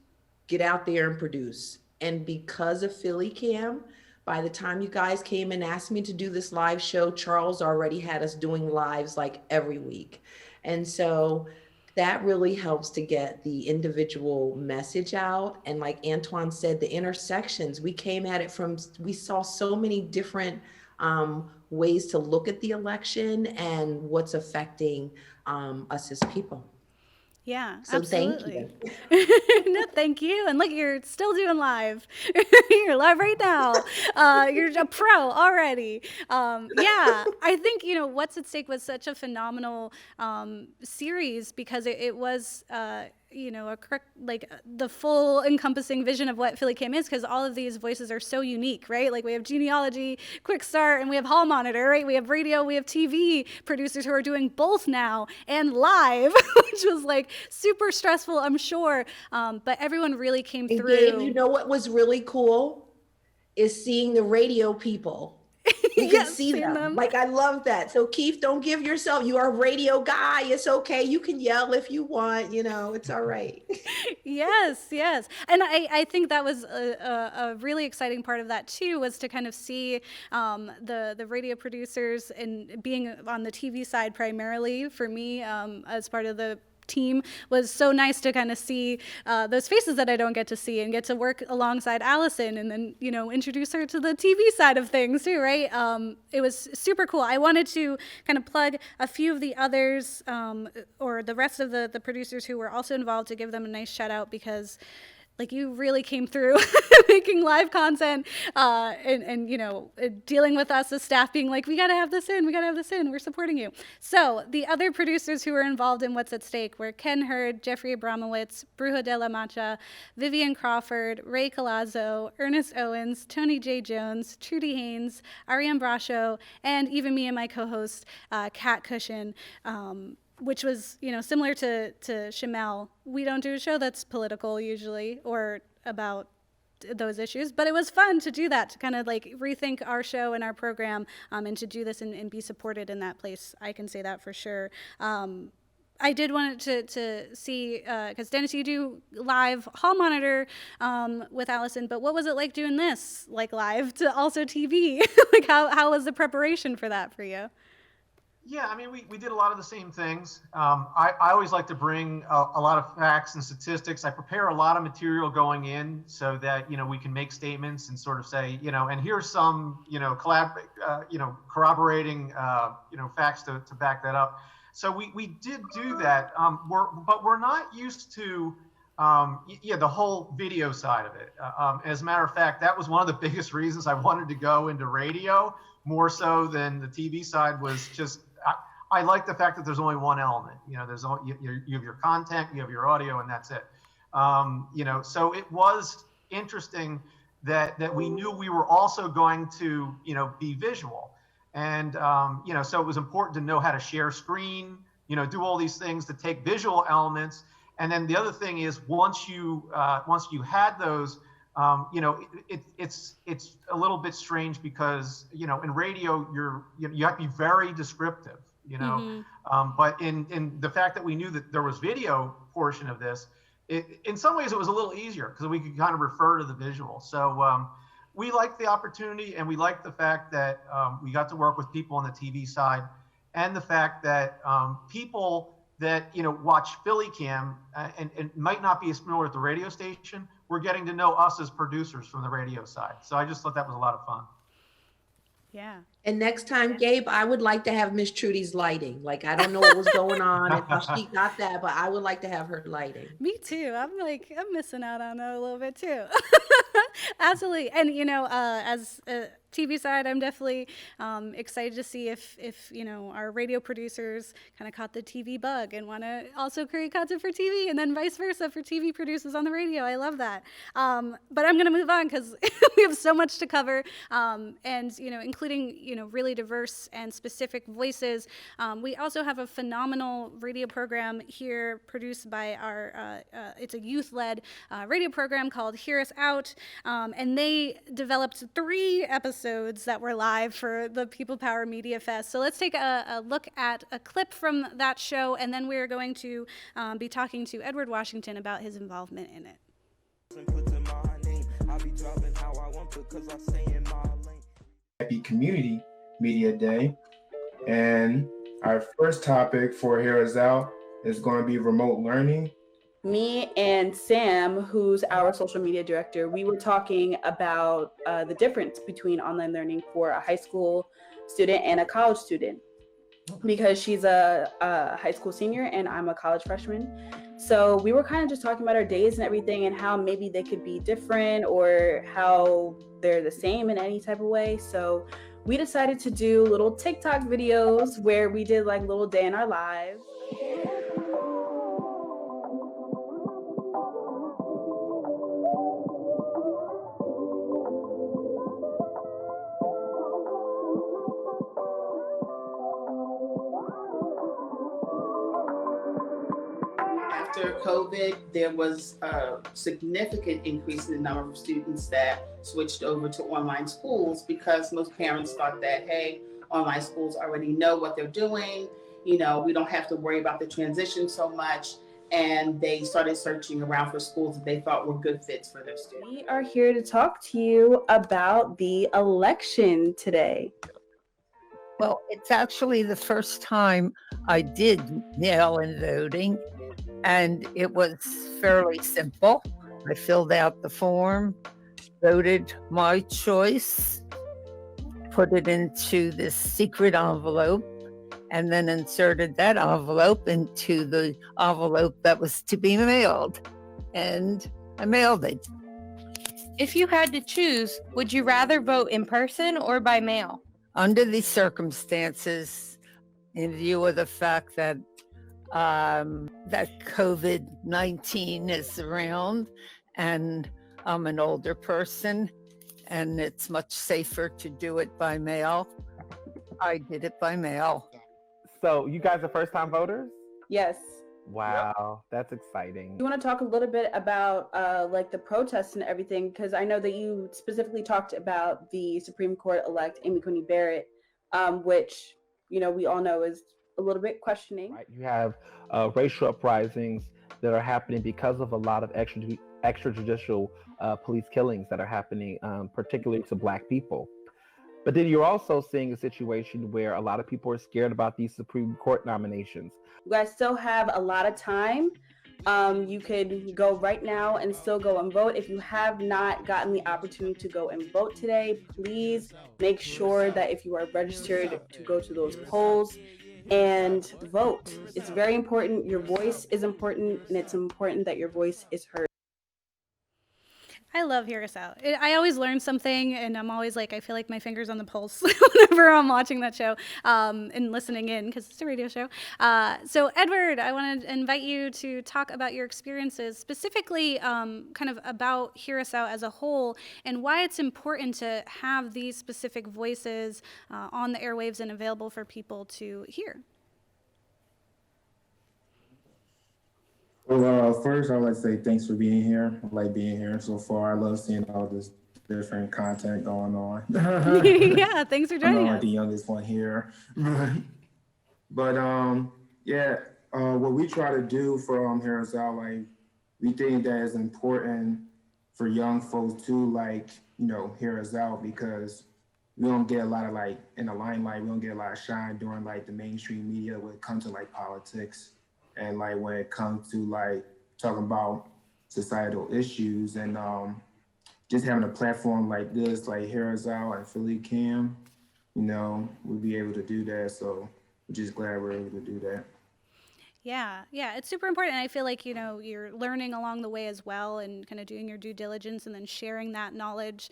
get out there and produce. And because of Philly Cam, by the time you guys came and asked me to do this live show, Charles already had us doing lives like every week. And so that really helps to get the individual message out. And like Antoine said, the intersections, we came at it from, we saw so many different ways to look at the election and what's affecting us as people. Yeah, so absolutely. Thank you. No, thank you. And look, you're still doing live. You're live right now. You're a pro already. Yeah, I think, you know, What's at Stake was such a phenomenal series because it was, you know, like the full encompassing vision of what Philly Cam is, because all of these voices are so unique, right? Like we have genealogy, quick start, and we have hall monitor, right? We have radio, we have TV producers who are doing both now and live, which was like super stressful, I'm sure. But everyone really came And through. Gabe, you know what was really cool is seeing the radio people. You Yes, can see seeing them. them. Like, I love that. So Keith, don't give yourself, you are a radio guy. It's okay. You can yell if you want, you know, it's all right. Yes, yes. And I think that was a really exciting part of that too, was to kind of see the radio producers and being on the TV side primarily for me as part of the team was so nice to kind of see those faces that I don't get to see and get to work alongside Allison and then, you know, introduce her to the TV side of things too, right? It was super cool. I wanted to kind of plug a few of the others or the rest of the producers who were also involved to give them a nice shout out because like you really came through making live content and you know, dealing with us as staff being like, we got to have this in, we're supporting you. So the other producers who were involved in What's at Stake were Ken Hurd, Jeffrey Abramowitz, Bruja de la Mancha, Vivian Crawford, Ray Colazzo, Ernest Owens, Tony J. Jones, Trudy Haynes, Ariane Brasho, and even me and my co-host, Kat Cushion, which was, you know, similar to Shamel. We don't do a show that's political usually or about those issues, but it was fun to do that, to kind of like rethink our show and our program and to do this and be supported in that place. I can say that for sure. I did want to see, because Dennis, you do live hall monitor with Allison, but what was it like doing this, like live to also TV? Like how was the preparation for that for you? Yeah, I mean, we did a lot of the same things. I always like to bring a lot of facts and statistics. I prepare a lot of material going in so that, you know, we can make statements and sort of say, you know, and here's some, you know, corroborating, you know, facts to back that up. So we did do that, but we're not used to the whole video side of it. As a matter of fact, that was one of the biggest reasons I wanted to go into radio, more so than the TV side. Was just I like the fact that there's only one element. There's only, you have your content, you have your audio, and that's it. So it was interesting that we knew we were also going to be visual. And, so it was important to know how to share screen, do all these things to take visual elements. And then the other thing is once you had those, it's a little bit strange because, in radio, you have to be very descriptive, but in the fact that we knew that there was video portion of this, in some ways it was a little easier because we could kind of refer to the visual. So, we liked the opportunity, and we liked the fact that we got to work with people on the TV side, and the fact that people that watch Philly Cam and might not be as familiar with the radio station were getting to know us as producers from the radio side. So I just thought that was a lot of fun. Yeah. And next time, Gabe, I would like to have Miss Trudy's lighting. Like, I don't know what was going on and how she got that, but I would like to have her lighting. Me too. I'm missing out on that a little bit too. Absolutely. And, as a TV side, I'm definitely excited to see if our radio producers kind of caught the TV bug and want to also create content for TV, and then vice versa for TV producers on the radio. I love that. But I'm going to move on because we have so much to cover, and, including, really diverse and specific voices. We also have a phenomenal radio program here produced by it's a youth-led radio program called Hear Us Out, and they developed 3 episodes that were live for the People Power Media Fest. So let's take a look at a clip from that show, and then we're going to be talking to Edward Washington about his involvement in it. Happy Community Media Day, and our first topic for Hear Us Out is going to be remote learning. Me and Sam, who's our social media director, we were talking about the difference between online learning for a high school student and a college student, because she's a high school senior and I'm a college freshman. So we were kind of just talking about our days and everything, and how maybe they could be different or how they're the same in any type of way. So we decided to do little TikTok videos where we did like little day in our lives. After COVID, there was a significant increase in the number of students that switched over to online schools, because most parents thought that, hey, online schools already know what they're doing. We don't have to worry about the transition so much. And they started searching around for schools that they thought were good fits for their students. We are here to talk to you about the election today. Well, it's actually the first time I did mail-in voting, and it was fairly simple. I filled out the form, voted my choice, put it into this secret envelope, and then inserted that envelope into the envelope that was to be mailed, and I mailed it. If you had to choose, would you rather vote in person or by mail? Under these circumstances, in view of the fact that that COVID-19 is around, and I'm an older person, and it's much safer to do it by mail, I did it by mail. So you guys are first-time voters? Yes. Wow, that's exciting. You want to talk a little bit about like the protests and everything, because I know that you specifically talked about the Supreme Court elect Amy Coney Barrett, which we all know is a little bit questioning. Right. You have racial uprisings that are happening because of a lot of extrajudicial police killings that are happening, particularly to Black people. But then you're also seeing a situation where a lot of people are scared about these Supreme Court nominations. You guys still have a lot of time. You could go right now and still go and vote. If you have not gotten the opportunity to go and vote today, please make sure that if you are registered to go to those polls, and vote. It's very important. Your voice is important, and it's important that your voice is heard. I love Hear Us Out. I always learn something, and I'm always like, I feel like my finger's on the pulse whenever I'm watching that show and listening in because it's a radio show. So, Edward, I want to invite you to talk about your experiences, specifically kind of about Hear Us Out as a whole, and why it's important to have these specific voices on the airwaves and available for people to hear. Well, first, I would like to say thanks for being here. I like being here so far. I love seeing all this different content going on. Yeah, thanks for I'm joining not us. the youngest one here. But yeah, what we try to do for Hear Us Out, like, we think that it's important for young folks to, like, you know, hear us out because we don't get a lot of, like, in the limelight, we don't get a lot of shine during, like, the mainstream media when it comes to, like, politics. And like when it comes to like talking about societal issues and just having a platform like this, like Hear Us Out and Philly Cam, you know, we'll be able to do that. So we're just glad we're able to do that. Yeah, it's super important. And I feel like, you know, you're learning along the way as well and kind of doing your due diligence and then sharing that knowledge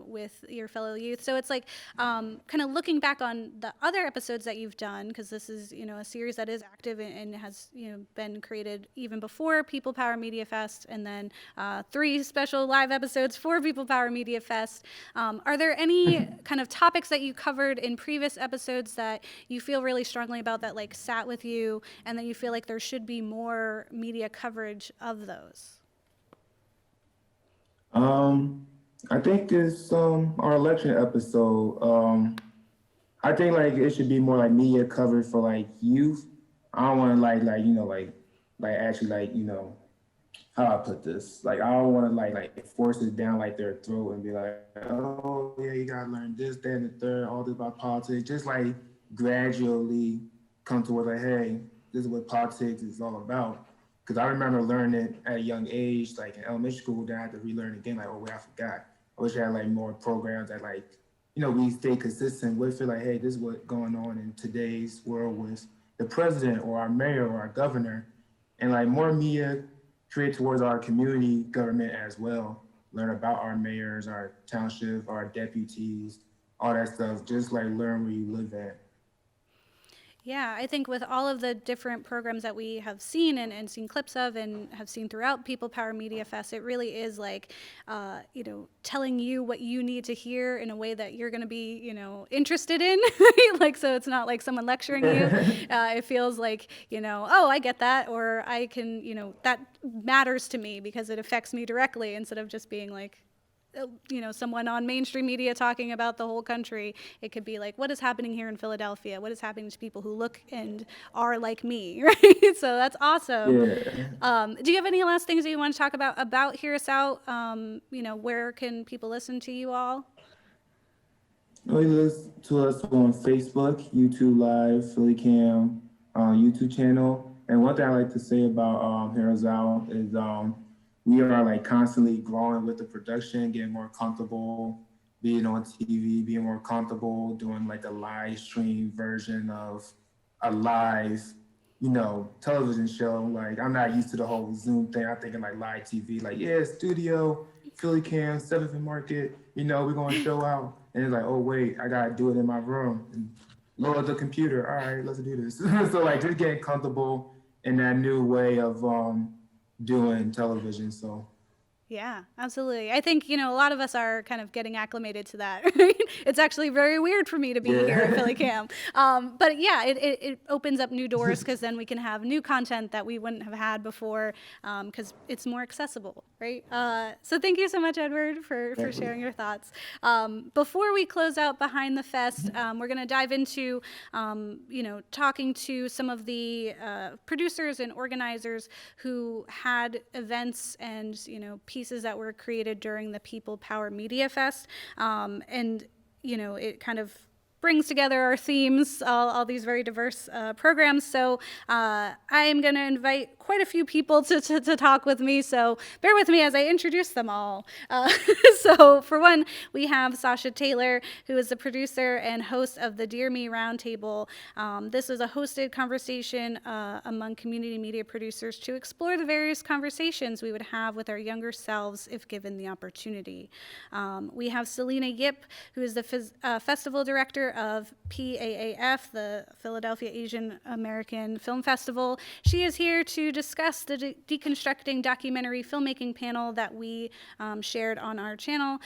with your fellow youth. So it's like kind of looking back on the other episodes that you've done, because this is, you know, a series that is active and has, you know, been created even before People Power Media Fest, and then 3 special live episodes for People Power Media Fest. Are there any kind of topics that you covered in previous episodes that you feel really strongly about that like sat with you and that you feel like there should be more media coverage of those? I think it's our election episode. I think like it should be more like media coverage for like youth. I don't want to like you know like actually like, you know, how I put this, like I don't want to like force it down like their throat and be like, oh yeah, you gotta learn this, that, and the third, all this about politics. Just like gradually come to where like, hey, this is what politics is all about. Because I remember learning it at a young age, like in elementary school, then I had to relearn again, like, oh wait, I forgot. I wish I had like more programs that like, you know, we stay consistent with, feel like, hey, this is what's going on in today's world with the president or our mayor or our governor, and like more media create towards our community government as well. Learn about our mayors, our township, our deputies, all that stuff. Just like learn where you live at. Yeah, I think with all of the different programs that we have seen and seen clips of and have seen throughout People Power Media Fest, it really is like, you know, telling you what you need to hear in a way that you're going to be, you know, interested in. Like, so it's not like someone lecturing you. It feels like, you know, oh, I get that, or I can, you know, that matters to me because it affects me directly, instead of just being like, you know, someone on mainstream media talking about the whole country. It could be like, what is happening here in Philadelphia? What is happening to people who look and are like me, right? So that's awesome. Yeah. Do you have any last things that you want to talk about Hear Us Out? You know, where can people listen to you all? You listen to us on Facebook, YouTube Live, Philly Cam, YouTube channel. And one thing I like to say about Hear Us Out is we are like constantly growing with the production, getting more comfortable being on TV, being more comfortable doing like a live stream version of a live, you know, television show. Like I'm not used to the whole Zoom thing. I'm thinking like live TV, like yeah, studio, Philly Cam, 7th and Market, you know, we're gonna show out. And it's like, oh wait, I gotta do it in my room and load the computer. All right, let's do this. So like just getting comfortable in that new way of doing television. So Yeah, absolutely. I think, you know, a lot of us are kind of getting acclimated to that. Right? It's actually very weird for me to be here at Philly Cam. But yeah, it opens up new doors because then we can have new content that we wouldn't have had before because it's more accessible, right? So thank you so much, Edward, for sharing your thoughts. Before we close out Behind the Fest, we're going to dive into, you know, talking to some of the producers and organizers who had events and, you know, pieces that were created during the People Power Media Fest. And, you know, it kind of brings together our themes, all these very diverse programs. So I'm going to invite quite a few people to talk with me, so bear with me as I introduce them all. So for one, we have Sasha Taylor, who is the producer and host of the Dear Me Roundtable. This was a hosted conversation among community media producers to explore the various conversations we would have with our younger selves if given the opportunity. We have Selena Yip, who is the festival director of PAAF, the Philadelphia Asian American Film Festival. She is here to discuss the Deconstructing Documentary Filmmaking panel that we shared on our channel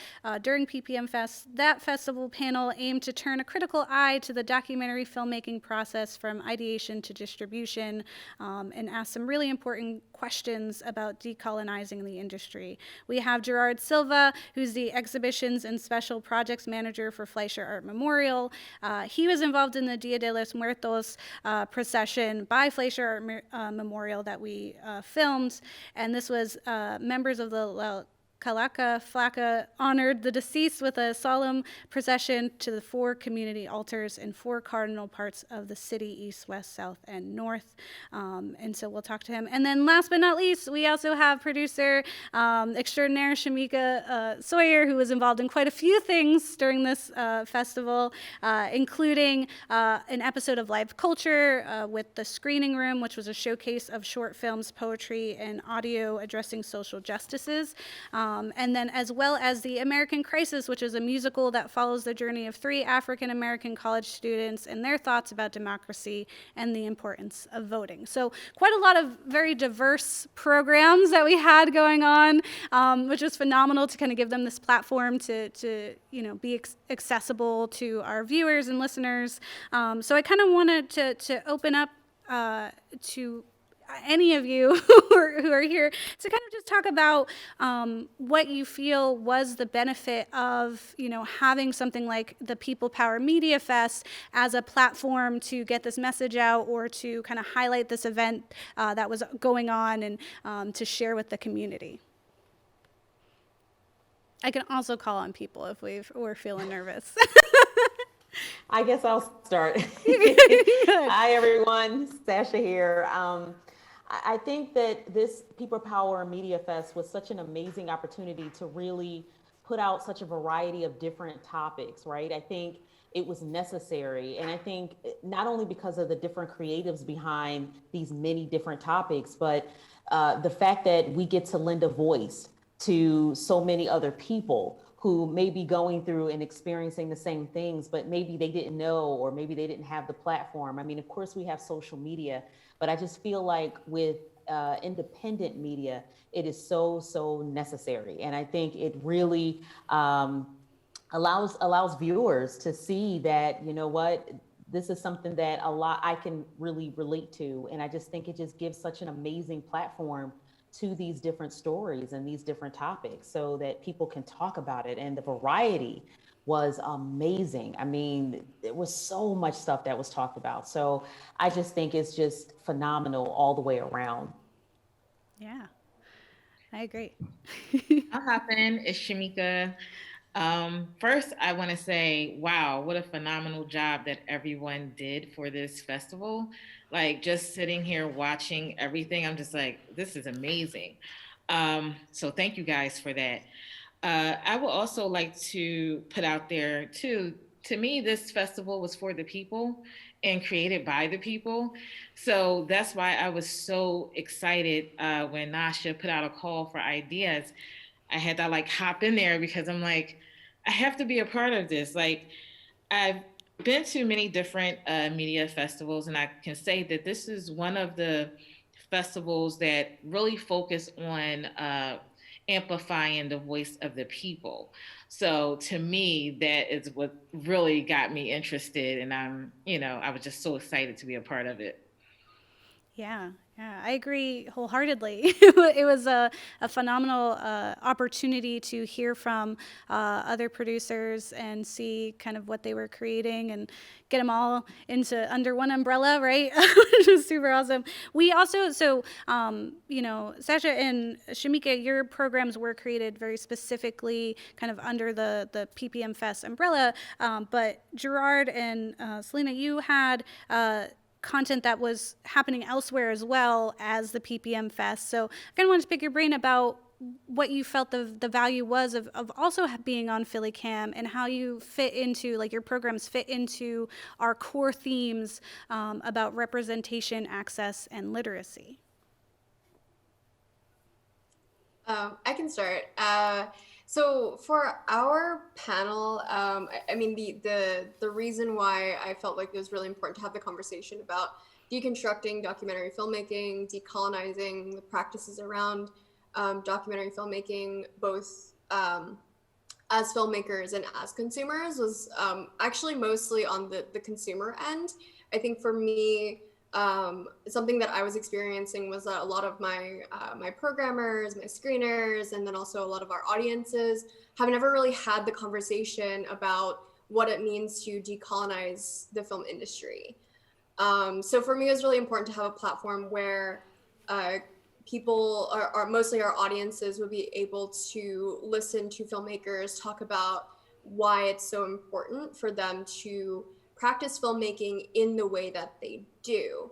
during PPM Fest. That festival panel aimed to turn a critical eye to the documentary filmmaking process from ideation to distribution, and ask some really important questions about decolonizing the industry. We have Gerard Silva, who's the exhibitions and special projects manager for Fleischer Art Memorial. He was involved in the Dia de los Muertos procession by Fleischer Art Memorial that we filmed, and this was members of the Kalaka Flaka honored the deceased with a solemn procession to the 4 community altars in 4 cardinal parts of the city, east, west, south, and north. And so we'll talk to him. And then last but not least, we also have producer extraordinaire Shamika Sawyer, who was involved in quite a few things during this festival, including an episode of Live Culture with The Screening Room, which was a showcase of short films, poetry, and audio addressing social justices. And then as well as The American Crisis, which is a musical that follows the journey of 3 African-American college students and their thoughts about democracy and the importance of voting. So quite a lot of very diverse programs that we had going on, which was phenomenal to kind of give them this platform to be accessible to our viewers and listeners. So I kind of wanted to open up to any of you who are here to kind of just talk about what you feel was the benefit of, having something like the People Power Media Fest as a platform to get this message out or to kind of highlight this event that was going on and to share with the community. I can also call on people if we're feeling nervous. I guess I'll start. Hi, everyone. Sasha here. I think that this People Power Media Fest was such an amazing opportunity to really put out such a variety of different topics, right? I think it was necessary. And I think not only because of the different creatives behind these many different topics, but the fact that we get to lend a voice to so many other people who may be going through and experiencing the same things, but maybe they didn't know, or maybe they didn't have the platform. I mean, of course we have social media, but I just feel like with independent media, it is so necessary. And I think it really allows viewers to see that, this is something that I can really relate to. And I just think it just gives such an amazing platform to these different stories and these different topics so that people can talk about it. And the variety was amazing. I mean, there was so much stuff that was talked about. So I just think it's just phenomenal all the way around. Yeah, I agree. I'll hop in. It's Shamika. First, I want to say, wow, what a phenomenal job that everyone did for this festival. Like, just sitting here watching everything, I'm just like, this is amazing. So thank you guys for that. I would also like to put out there too, to me, this festival was for the people and created by the people. So that's why I was so excited when Nasha put out a call for ideas. I had to hop in there because I'm like, I have to be a part of this. Like, I've been to many different media festivals, and I can say that this is one of the festivals that really focus on amplifying the voice of the people. So to me, that is what really got me interested, and I was just so excited to be a part of it. Yeah, I agree wholeheartedly. It was a phenomenal opportunity to hear from other producers and see kind of what they were creating and get them all under one umbrella, right? Which was super awesome. We also, Sasha and Shamika, your programs were created very specifically kind of under the PPM Fest umbrella, but Gerard and Selena, you had content that was happening elsewhere as well as the PPM Fest. So I kind of wanted to pick your brain about what you felt the value was of also being on Philly Cam, and how you fit into, like, your programs fit into our core themes about representation, access, and literacy. I can start. So for our panel, I mean, the reason why I felt like it was really important to have the conversation about deconstructing documentary filmmaking, decolonizing the practices around documentary filmmaking, both as filmmakers and as consumers, was actually mostly on the consumer end. I think for me, something that I was experiencing was that a lot of my my programmers, my screeners, and then also a lot of our audiences have never really had the conversation about what it means to decolonize the film industry. So for me, it was really important to have a platform where people, are mostly our audiences, would be able to listen to filmmakers talk about why it's so important for them to practice filmmaking in the way that they do.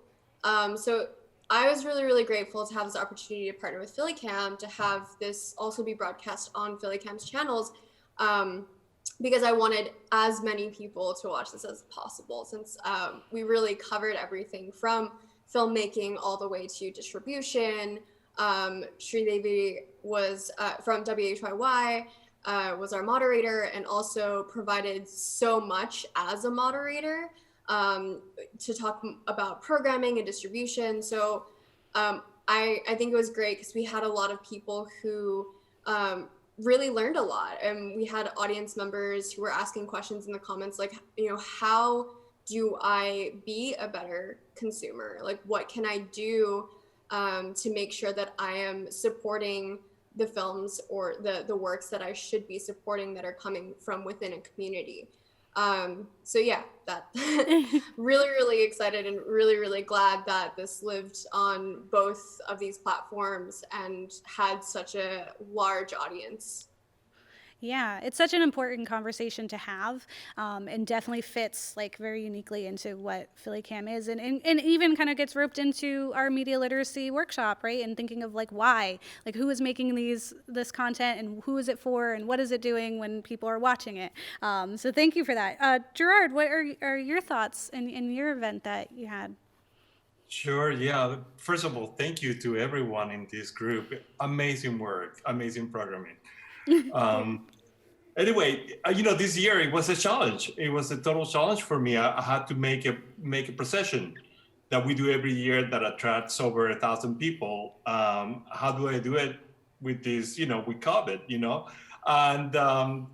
So I was really, really grateful to have this opportunity to partner with PhillyCam, to have this also be broadcast on PhillyCam's channels, because I wanted as many people to watch this as possible, since we really covered everything from filmmaking all the way to distribution. Sri Devi was from WHYY, was our moderator, and also provided so much as a moderator to talk about programming and distribution. So I think it was great because we had a lot of people who really learned a lot, and we had audience members who were asking questions in the comments, like, you know, how do I be a better consumer? Like, what can I do to make sure that I am supporting the films or the works that I should be supporting that are coming from within a community? So yeah, that really, really excited and really, really glad that this lived on both of these platforms and had such a large audience. Yeah, it's such an important conversation to have, and definitely fits, like, very uniquely into what PhillyCam is, and even kind of gets roped into our media literacy workshop, right? And thinking of, like, why, like, who is making this content, and who is it for, and what is it doing when people are watching it? So thank you for that. Gerard, what are your thoughts in your event that you had? Sure, yeah. First of all, thank you to everyone in this group. Amazing work, amazing programming. Anyway, you know, this year it was a challenge. It was a total challenge for me. I had to make a procession that we do every year that attracts over 1,000 people. How do I do it with this, you know, with COVID, you know? And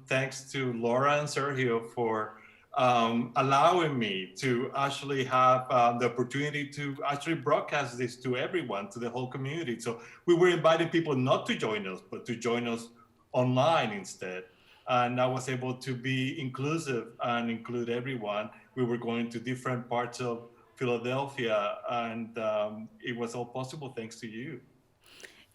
thanks to Laura and Sergio for allowing me to actually have the opportunity to actually broadcast this to everyone, to the whole community. So we were inviting people not to join us, but to join us online instead. And I was able to be inclusive and include everyone. We were going to different parts of Philadelphia, and it was all possible thanks to you.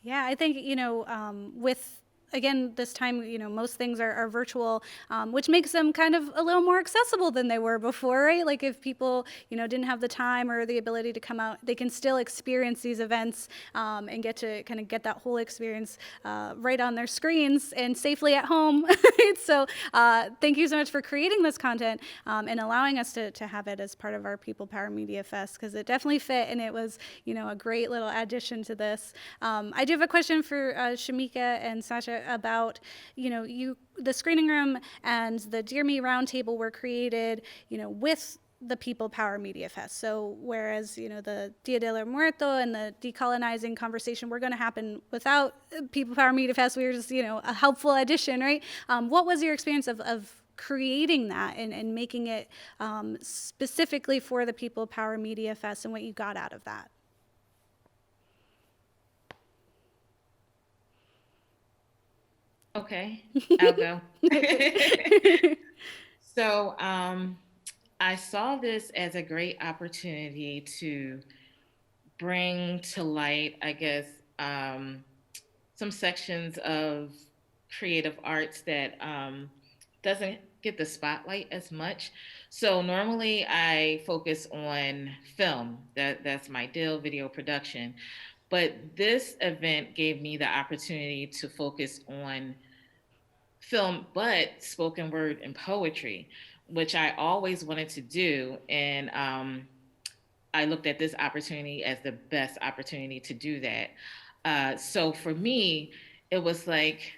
Yeah, I think, you know, with, again, this time, you know, most things are virtual, which makes them kind of a little more accessible than they were before, right? Like, if people, you know, didn't have the time or the ability to come out, they can still experience these events and get to kind of get that whole experience right on their screens and safely at home. So thank you so much for creating this content and allowing us to have it as part of our People Power Media Fest, because it definitely fit, and it was, you know, a great little addition to this. I do have a question for Shamika and Sasha about, you know, the screening room and the Dear Me Roundtable were created, you know, with the People Power Media Fest. So whereas, you know, the Dia de los Muertos and the decolonizing conversation were going to happen without People Power Media Fest, we were just, you know, a helpful addition, right? What was your experience of creating that and making it specifically for the People Power Media Fest, and what you got out of that? Okay, I'll go. So I saw this as a great opportunity to bring to light, I guess, some sections of creative arts that doesn't get the spotlight as much. So normally I focus on film. That's my deal, video production. But this event gave me the opportunity to focus on film, but spoken word and poetry, which I always wanted to do. And I looked at this opportunity as the best opportunity to do that. So for me, it was like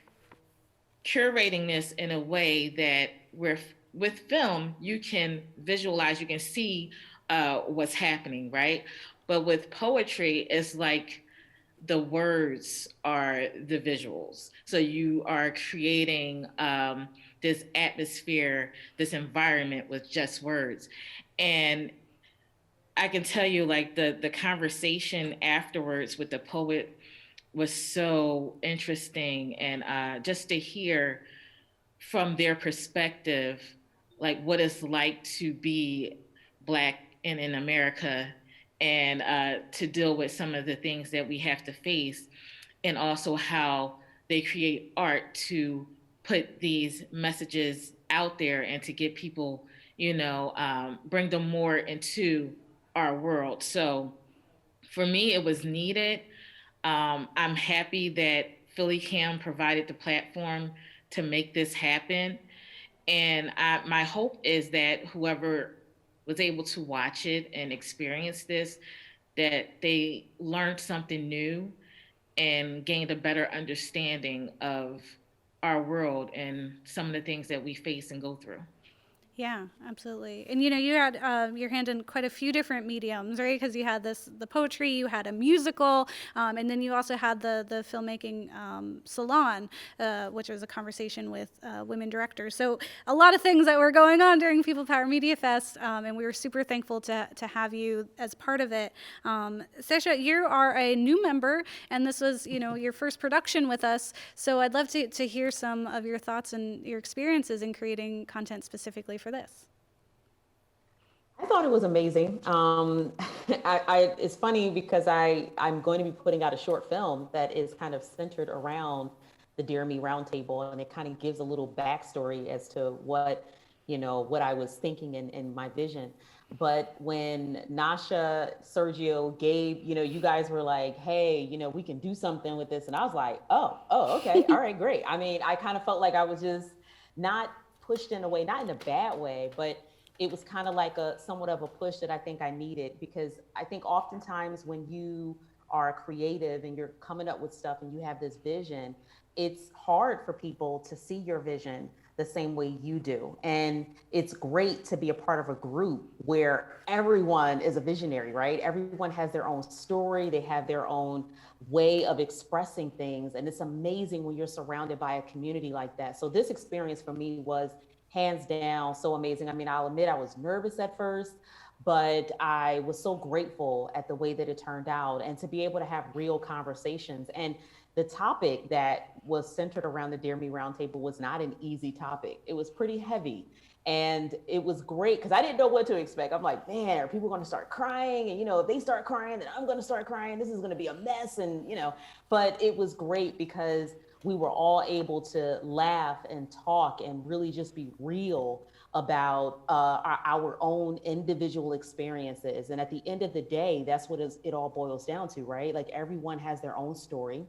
curating this in a way that with film, you can visualize, you can see what's happening, right? But with poetry, it's like the words are the visuals. So you are creating this atmosphere, this environment with just words. And I can tell you, like the conversation afterwards with the poet was so interesting, and just to hear from their perspective, like what it's like to be Black and in America, and to deal with some of the things that we have to face, and also how they create art to put these messages out there and to get people, bring them more into our world. So for me, it was needed. I'm happy that Philly Cam provided the platform to make this happen. And my hope is that whoever was able to watch it and experience this, that they learned something new and gained a better understanding of our world and some of the things that we face and go through. Yeah, absolutely. And you had your hand in quite a few different mediums, right? Because you had the poetry, you had a musical, and then you also had the filmmaking salon, which was a conversation with women directors. So a lot of things that were going on during People Power Media Fest, and we were super thankful to have you as part of it. Sasha, you are a new member, and this was your first production with us. So I'd love to hear some of your thoughts and your experiences in creating content specifically for this. I thought it was amazing. It's funny because I'm going to be putting out a short film that is kind of centered around the Dear Me Roundtable, and it kind of gives a little backstory as to what I was thinking in my vision. But when Nasha, Sergio, Gabe, you guys were like, hey, we can do something with this. And I was like, oh, okay. All right, great. I mean, I kind of felt like I was just not pushed in a way, not in a bad way, but it was kind of like somewhat of a push that I think I needed, because I think oftentimes when you are creative and you're coming up with stuff and you have this vision, it's hard for people to see your vision the same way you do. And it's great to be a part of a group where everyone is a visionary, right? Everyone has their own story, they have their own way of expressing things. And it's amazing when you're surrounded by a community like that. So this experience for me was hands down so amazing. I mean, I'll admit I was nervous at first, but I was so grateful at the way that it turned out, and to be able to have real conversations. And the topic that was centered around the Dear Me Roundtable was not an easy topic. It was pretty heavy. And it was great because I didn't know what to expect. I'm like, man, are people going to start crying? And, if they start crying, then I'm going to start crying. This is going to be a mess. And, but it was great because we were all able to laugh and talk and really just be real about our own individual experiences. And at the end of the day, that's what it all boils down to, right? Like everyone has their own story.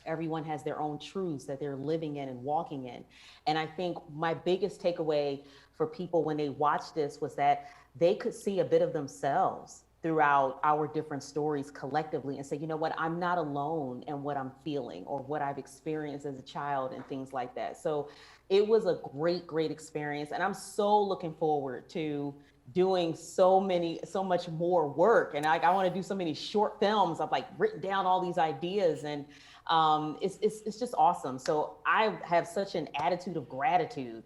Everyone has their own truths that they're living in and walking in. And I think my biggest takeaway for people when they watched this was that they could see a bit of themselves throughout our different stories collectively and say, you know what, I'm not alone in what I'm feeling or what I've experienced as a child and things like that. So it was a great, great experience. And I'm so looking forward to doing so much more work. And I want to do so many short films. I've written down all these ideas, and it's just awesome. So I have such an attitude of gratitude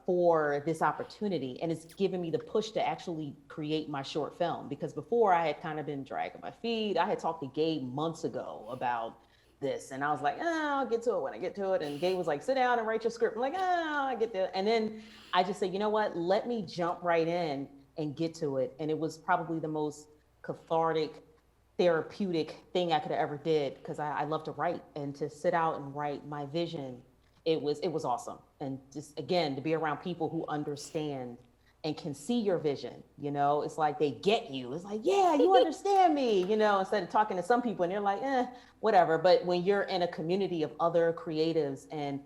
for this opportunity, and it's given me the push to actually create my short film, because before I had kind of been dragging my feet. I had talked to Gabe months ago about this, and I was like, I'll get to it when I get to it. And Gabe was like, sit down and write your script. I'm like, I get there. And then I just said, you know what, let me jump right in and get to it. And it was probably the most cathartic, therapeutic thing I could have ever did, because I love to write, and to sit out and write my vision it was awesome. And just again, to be around people who understand and can see your vision, you know, it's like they get you. It's like, yeah, you understand me, you know, instead of talking to some people and they're like, whatever. But when you're in a community of other creatives and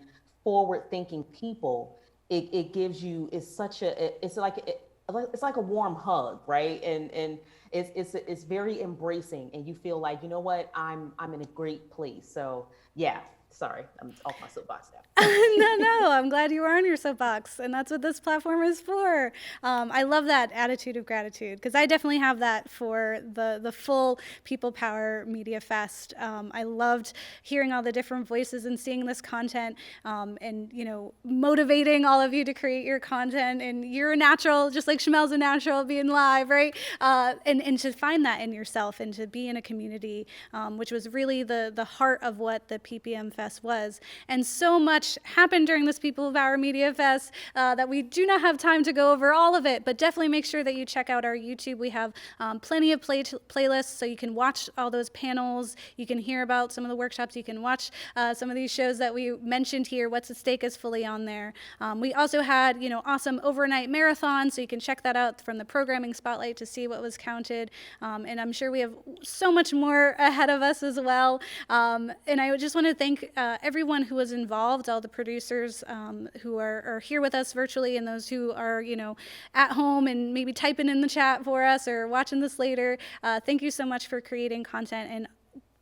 forward thinking people, it gives you, it's like a warm hug, right? And it's very embracing, and you feel like, you know what, I'm in a great place. So yeah, sorry, I'm off my soapbox now. No, I'm glad you were on your soapbox, and that's what this platform is for. I love that attitude of gratitude, because I definitely have that for the full People Power Media Fest. I loved hearing all the different voices and seeing this content, and you know, motivating all of you to create your content. And you're a natural, just like Shamel's a natural being live, right? And to find that in yourself and to be in a community, which was really the heart of what the PPM Fest was. And so much happened during this People Power Media Fest that we do not have time to go over all of it, but definitely make sure that you check out our YouTube. We have plenty of playlists, so you can watch all those panels, you can hear about some of the workshops, you can watch some of these shows that we mentioned here. What's at Stake is fully on there. We also had, you know, awesome overnight marathons, so you can check that out from the programming spotlight to see what was counted. And I'm sure we have so much more ahead of us as well. And I just want to thank everyone who was involved, all the producers who are here with us virtually, and those who are, you know, at home and maybe typing in the chat for us or watching this later. Thank you so much for creating content, and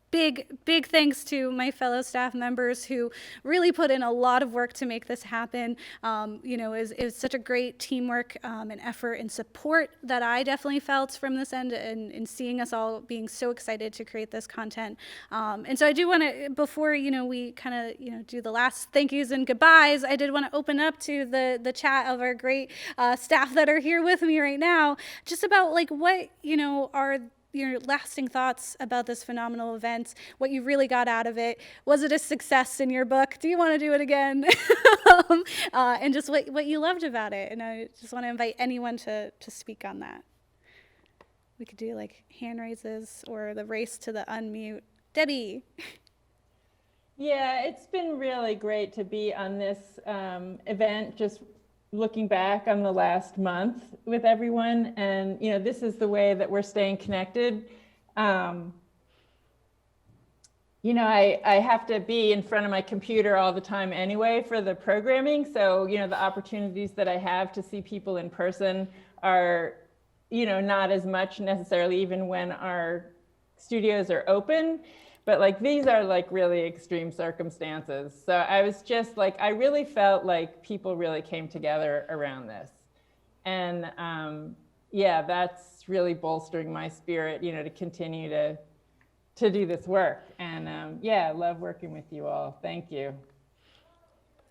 big thanks to my fellow staff members who really put in a lot of work to make this happen. You know, it was such a great teamwork and effort and support that I definitely felt from this end, and seeing us all being so excited to create this content. And so I do want to, before, you know, we kind of, you know, do the last thank yous and goodbyes, I did want to open up to the chat of our great staff that are here with me right now, just about like what, you know, are your lasting thoughts about this phenomenal event, what you really got out of it. Was it a success in your book? Do you want to do it again? And just what you loved about it. And I just want to invite anyone to speak on that. We could do like hand raises or the race to the unmute. Debbie. Yeah, it's been really great to be on this event, just looking back on the last month with everyone. And, you know, this is the way that we're staying connected. You know, I have to be in front of my computer all the time anyway for the programming. So, you know, the opportunities that I have to see people in person are, you know, not as much necessarily, even when our studios are open. But like, these are like really extreme circumstances. So I was just like, I really felt like people really came together around this. And yeah, that's really bolstering my spirit, you know, to continue to do this work. And yeah, I love working with you all. Thank you.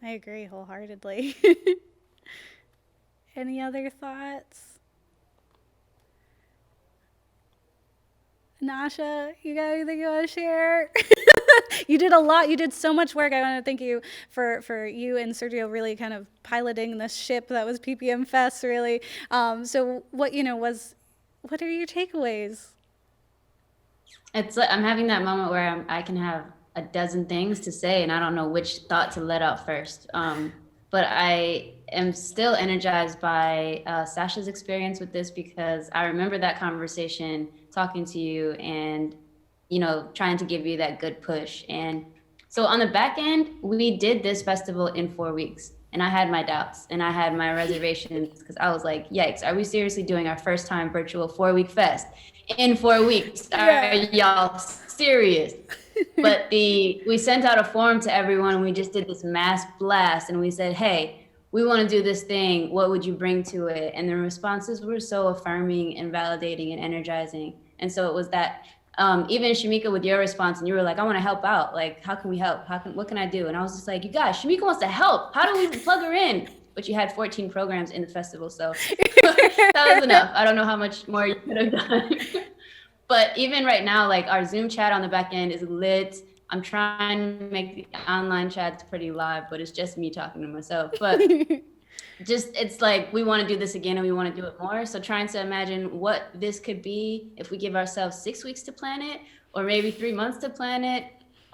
I agree wholeheartedly. Any other thoughts? Nasha, you got anything you want to share? You did a lot. You did so much work. I want to thank you for you and Sergio really kind of piloting this ship that was PPM Fest, really. So what, you know, what are your takeaways? It's like I'm having that moment where I can have a dozen things to say and I don't know which thought to let out first. But I am still energized by Sasha's experience with this, because I remember that conversation talking to you and, you know, trying to give you that good push. And so on the back end, we did this festival in 4 weeks, and I had my doubts and I had my reservations, because I was like, yikes, are we seriously doing our first time virtual 4-week fest in 4 weeks? Are y'all serious? But we sent out a form to everyone, and we just did this mass blast, and we said, hey, we want to do this thing. What would you bring to it? And the responses were so affirming and validating and energizing. And so it was that, even Shamika, with your response, and you were like, I want to help out. Like, how can we help? What can I do? And I was just like, you guys, Shamika wants to help. How do we plug her in? But you had 14 programs in the festival, so that was enough. I don't know how much more you could have done. But even right now, like, our Zoom chat on the back end is lit. I'm trying to make the online chats pretty live, but it's just me talking to myself. But just, it's like, we want to do this again and we want to do it more. So trying to imagine what this could be if we give ourselves 6 weeks to plan it, or maybe 3 months to plan it.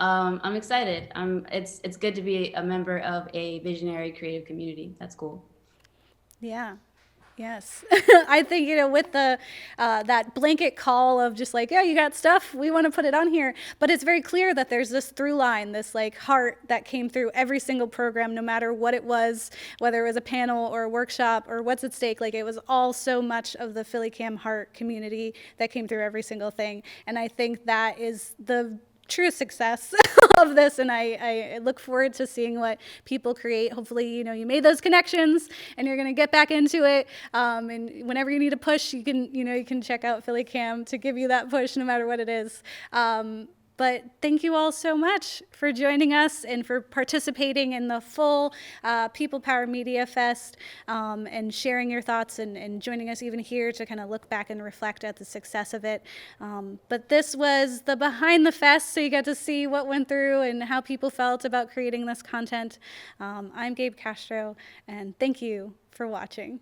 I'm excited. It's good to be a member of a visionary creative community. That's cool. Yeah. Yes. I think, with the that blanket call of just like, yeah, you got stuff, we want to put it on here. But it's very clear that there's this through line, this like heart that came through every single program, no matter what it was, whether it was a panel or a workshop or what's at stake. Like, it was all so much of the Philly Cam Heart community that came through every single thing. And I think that is the true success of this, and I look forward to seeing what people create. Hopefully, you made those connections and you're going to get back into it, and whenever you need a push, you can check out Philly Cam to give you that push no matter what it is. But thank you all so much for joining us and for participating in the full People Power Media Fest, and sharing your thoughts and joining us even here to kind of look back and reflect at the success of it. But this was the behind the fest, so you got to see what went through and how people felt about creating this content. I'm Gabe Castro, and thank you for watching.